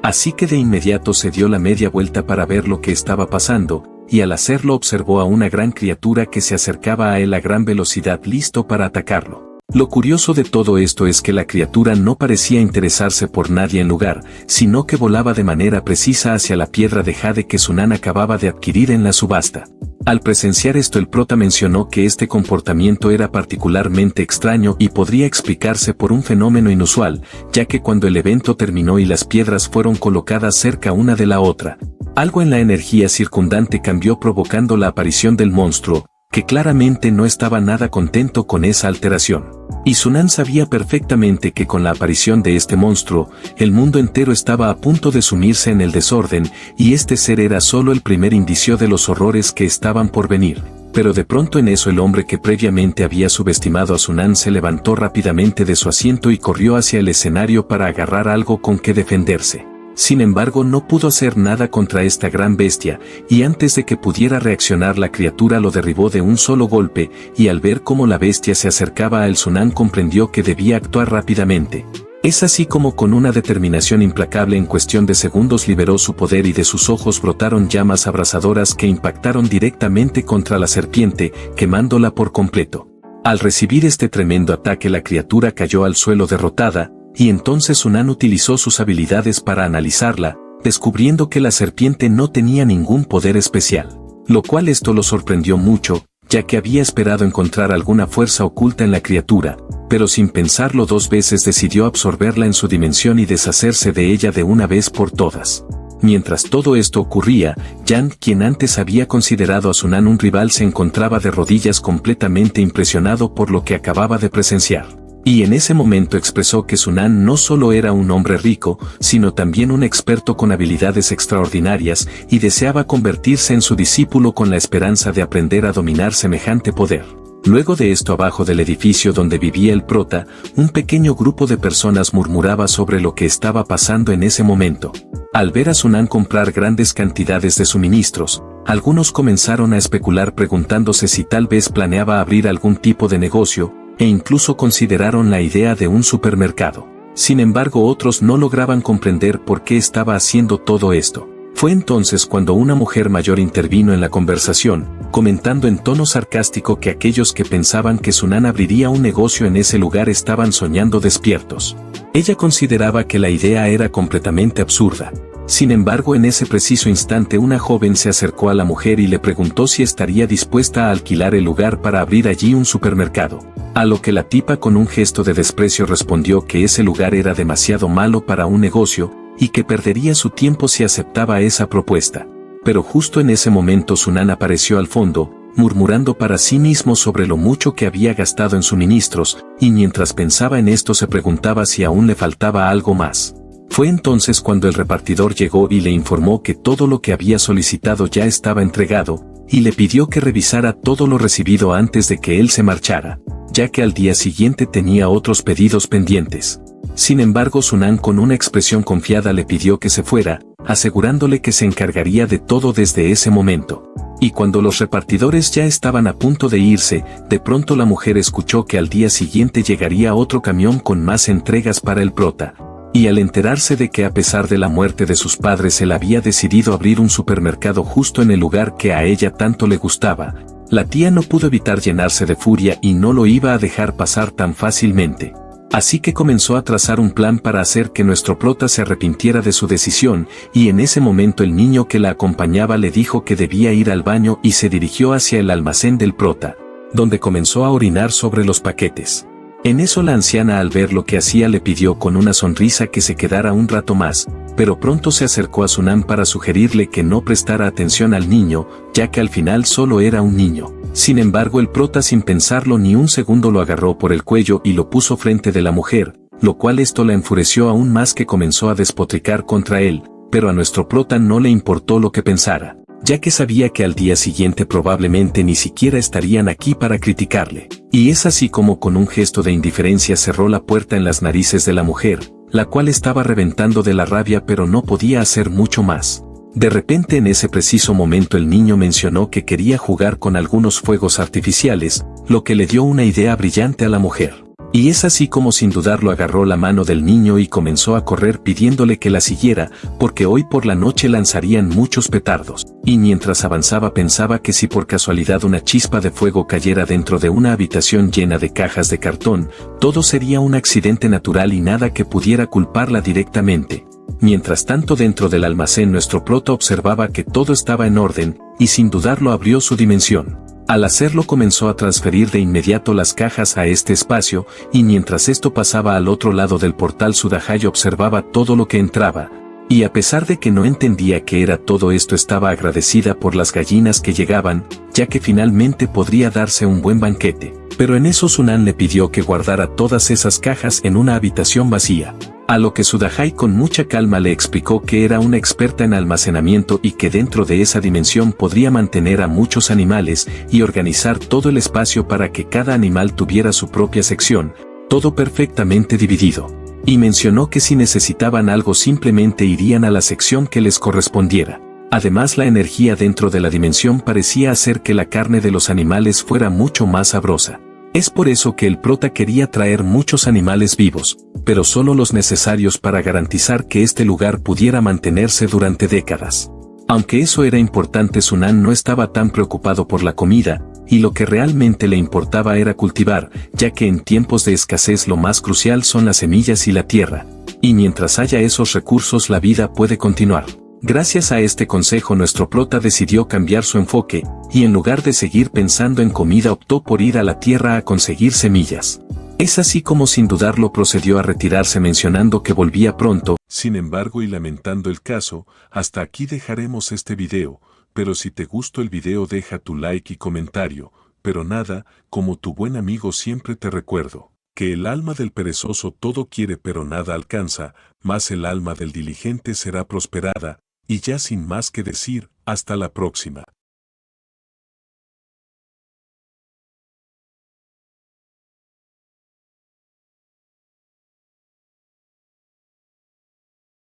[SPEAKER 1] Así que de inmediato se dio la media vuelta para ver lo que estaba pasando, y al hacerlo observó a una gran criatura que se acercaba a él a gran velocidad listo para atacarlo. Lo curioso de todo esto es que la criatura no parecía interesarse por nadie en lugar, sino que volaba de manera precisa hacia la piedra de jade que Sunan acababa de adquirir en la subasta. Al presenciar esto, el prota mencionó que este comportamiento era particularmente extraño y podría explicarse por un fenómeno inusual, ya que cuando el evento terminó y las piedras fueron colocadas cerca una de la otra, algo en la energía circundante cambió, provocando la aparición del monstruo, que claramente no estaba nada contento con esa alteración. Y Sunan sabía perfectamente que con la aparición de este monstruo, el mundo entero estaba a punto de sumirse en el desorden, y este ser era solo el primer indicio de los horrores que estaban por venir. Pero de pronto en eso el hombre que previamente había subestimado a Sunan se levantó rápidamente de su asiento y corrió hacia el escenario para agarrar algo con que defenderse. Sin embargo, no pudo hacer nada contra esta gran bestia, y antes de que pudiera reaccionar, la criatura lo derribó de un solo golpe, y al ver cómo la bestia se acercaba a él, Sunan comprendió que debía actuar rápidamente. Es así como, con una determinación implacable, en cuestión de segundos liberó su poder y de sus ojos brotaron llamas abrasadoras que impactaron directamente contra la serpiente, quemándola por completo. Al recibir este tremendo ataque, la criatura cayó al suelo derrotada, y entonces Sunan utilizó sus habilidades para analizarla, descubriendo que la serpiente no tenía ningún poder especial. Lo cual esto lo sorprendió mucho, ya que había esperado encontrar alguna fuerza oculta en la criatura, pero sin pensarlo dos veces decidió absorberla en su dimensión y deshacerse de ella de una vez por todas. Mientras todo esto ocurría, Yan, quien antes había considerado a Sunan un rival, se encontraba de rodillas completamente impresionado por lo que acababa de presenciar. Y en ese momento expresó que Sunan no solo era un hombre rico, sino también un experto con habilidades extraordinarias, y deseaba convertirse en su discípulo con la esperanza de aprender a dominar semejante poder. Luego de esto, abajo del edificio donde vivía el prota, un pequeño grupo de personas murmuraba sobre lo que estaba pasando en ese momento. Al ver a Sunan comprar grandes cantidades de suministros, algunos comenzaron a especular preguntándose si tal vez planeaba abrir algún tipo de negocio, e incluso consideraron la idea de un supermercado. Sin embargo, otros no lograban comprender por qué estaba haciendo todo esto. Fue entonces cuando una mujer mayor intervino en la conversación, comentando en tono sarcástico que aquellos que pensaban que Sunan abriría un negocio en ese lugar estaban soñando despiertos. Ella consideraba que la idea era completamente absurda. Sin embargo, en ese preciso instante una joven se acercó a la mujer y le preguntó si estaría dispuesta a alquilar el lugar para abrir allí un supermercado. A lo que la tipa, con un gesto de desprecio, respondió que ese lugar era demasiado malo para un negocio, y que perdería su tiempo si aceptaba esa propuesta. Pero justo en ese momento Sunan apareció al fondo, murmurando para sí mismo sobre lo mucho que había gastado en suministros, y mientras pensaba en esto se preguntaba si aún le faltaba algo más. Fue entonces cuando el repartidor llegó y le informó que todo lo que había solicitado ya estaba entregado, y le pidió que revisara todo lo recibido antes de que él se marchara, ya que al día siguiente tenía otros pedidos pendientes. Sin embargo, Sunan, con una expresión confiada, le pidió que se fuera, asegurándole que se encargaría de todo desde ese momento. Y cuando los repartidores ya estaban a punto de irse, de pronto la mujer escuchó que al día siguiente llegaría otro camión con más entregas para el prota. Y al enterarse de que a pesar de la muerte de sus padres él había decidido abrir un supermercado justo en el lugar que a ella tanto le gustaba, la tía no pudo evitar llenarse de furia y no lo iba a dejar pasar tan fácilmente. Así que comenzó a trazar un plan para hacer que nuestro prota se arrepintiera de su decisión, y en ese momento el niño que la acompañaba le dijo que debía ir al baño y se dirigió hacia el almacén del prota, donde comenzó a orinar sobre los paquetes. En eso la anciana, al ver lo que hacía, le pidió con una sonrisa que se quedara un rato más, pero pronto se acercó a Sunan para sugerirle que no prestara atención al niño, ya que al final solo era un niño. Sin embargo, el prota, sin pensarlo ni un segundo, lo agarró por el cuello y lo puso frente de la mujer, lo cual esto la enfureció aún más, que comenzó a despotricar contra él, pero a nuestro prota no le importó lo que pensara, ya que sabía que al día siguiente probablemente ni siquiera estarían aquí para criticarle. Y es así como, con un gesto de indiferencia, cerró la puerta en las narices de la mujer, la cual estaba reventando de la rabia pero no podía hacer mucho más. De repente, en ese preciso momento, el niño mencionó que quería jugar con algunos fuegos artificiales, lo que le dio una idea brillante a la mujer. Y es así como sin dudarlo agarró la mano del niño y comenzó a correr pidiéndole que la siguiera, porque hoy por la noche lanzarían muchos petardos. Y mientras avanzaba pensaba que si por casualidad una chispa de fuego cayera dentro de una habitación llena de cajas de cartón, todo sería un accidente natural y nada que pudiera culparla directamente. Mientras tanto dentro del almacén nuestro prota observaba que todo estaba en orden, y sin dudarlo abrió su dimensión. Al hacerlo comenzó a transferir de inmediato las cajas a este espacio, y mientras esto pasaba al otro lado del portal Sudahaya observaba todo lo que entraba, y a pesar de que no entendía qué era todo esto estaba agradecida por las gallinas que llegaban, ya que finalmente podría darse un buen banquete. Pero en eso Sunan le pidió que guardara todas esas cajas en una habitación vacía. A lo que Sudahaya con mucha calma le explicó que era una experta en almacenamiento y que dentro de esa dimensión podría mantener a muchos animales y organizar todo el espacio para que cada animal tuviera su propia sección, todo perfectamente dividido. Y mencionó que si necesitaban algo simplemente irían a la sección que les correspondiera. Además la energía dentro de la dimensión parecía hacer que la carne de los animales fuera mucho más sabrosa. Es por eso que el prota quería traer muchos animales vivos, pero solo los necesarios para garantizar que este lugar pudiera mantenerse durante décadas. Aunque eso era importante, Sunan no estaba tan preocupado por la comida, y lo que realmente le importaba era cultivar, ya que en tiempos de escasez lo más crucial son las semillas y la tierra, y mientras haya esos recursos la vida puede continuar. Gracias a este consejo nuestro prota decidió cambiar su enfoque, y en lugar de seguir pensando en comida optó por ir a la tierra a conseguir semillas. Es así como sin dudarlo procedió a retirarse mencionando que volvía pronto.
[SPEAKER 2] Sin embargo y lamentando el caso, hasta aquí dejaremos este video, pero si te gustó el video deja tu like y comentario, pero nada, como tu buen amigo siempre te recuerdo, que el alma del perezoso todo quiere pero nada alcanza, mas el alma del diligente será prosperada, y ya sin más que decir, hasta la próxima.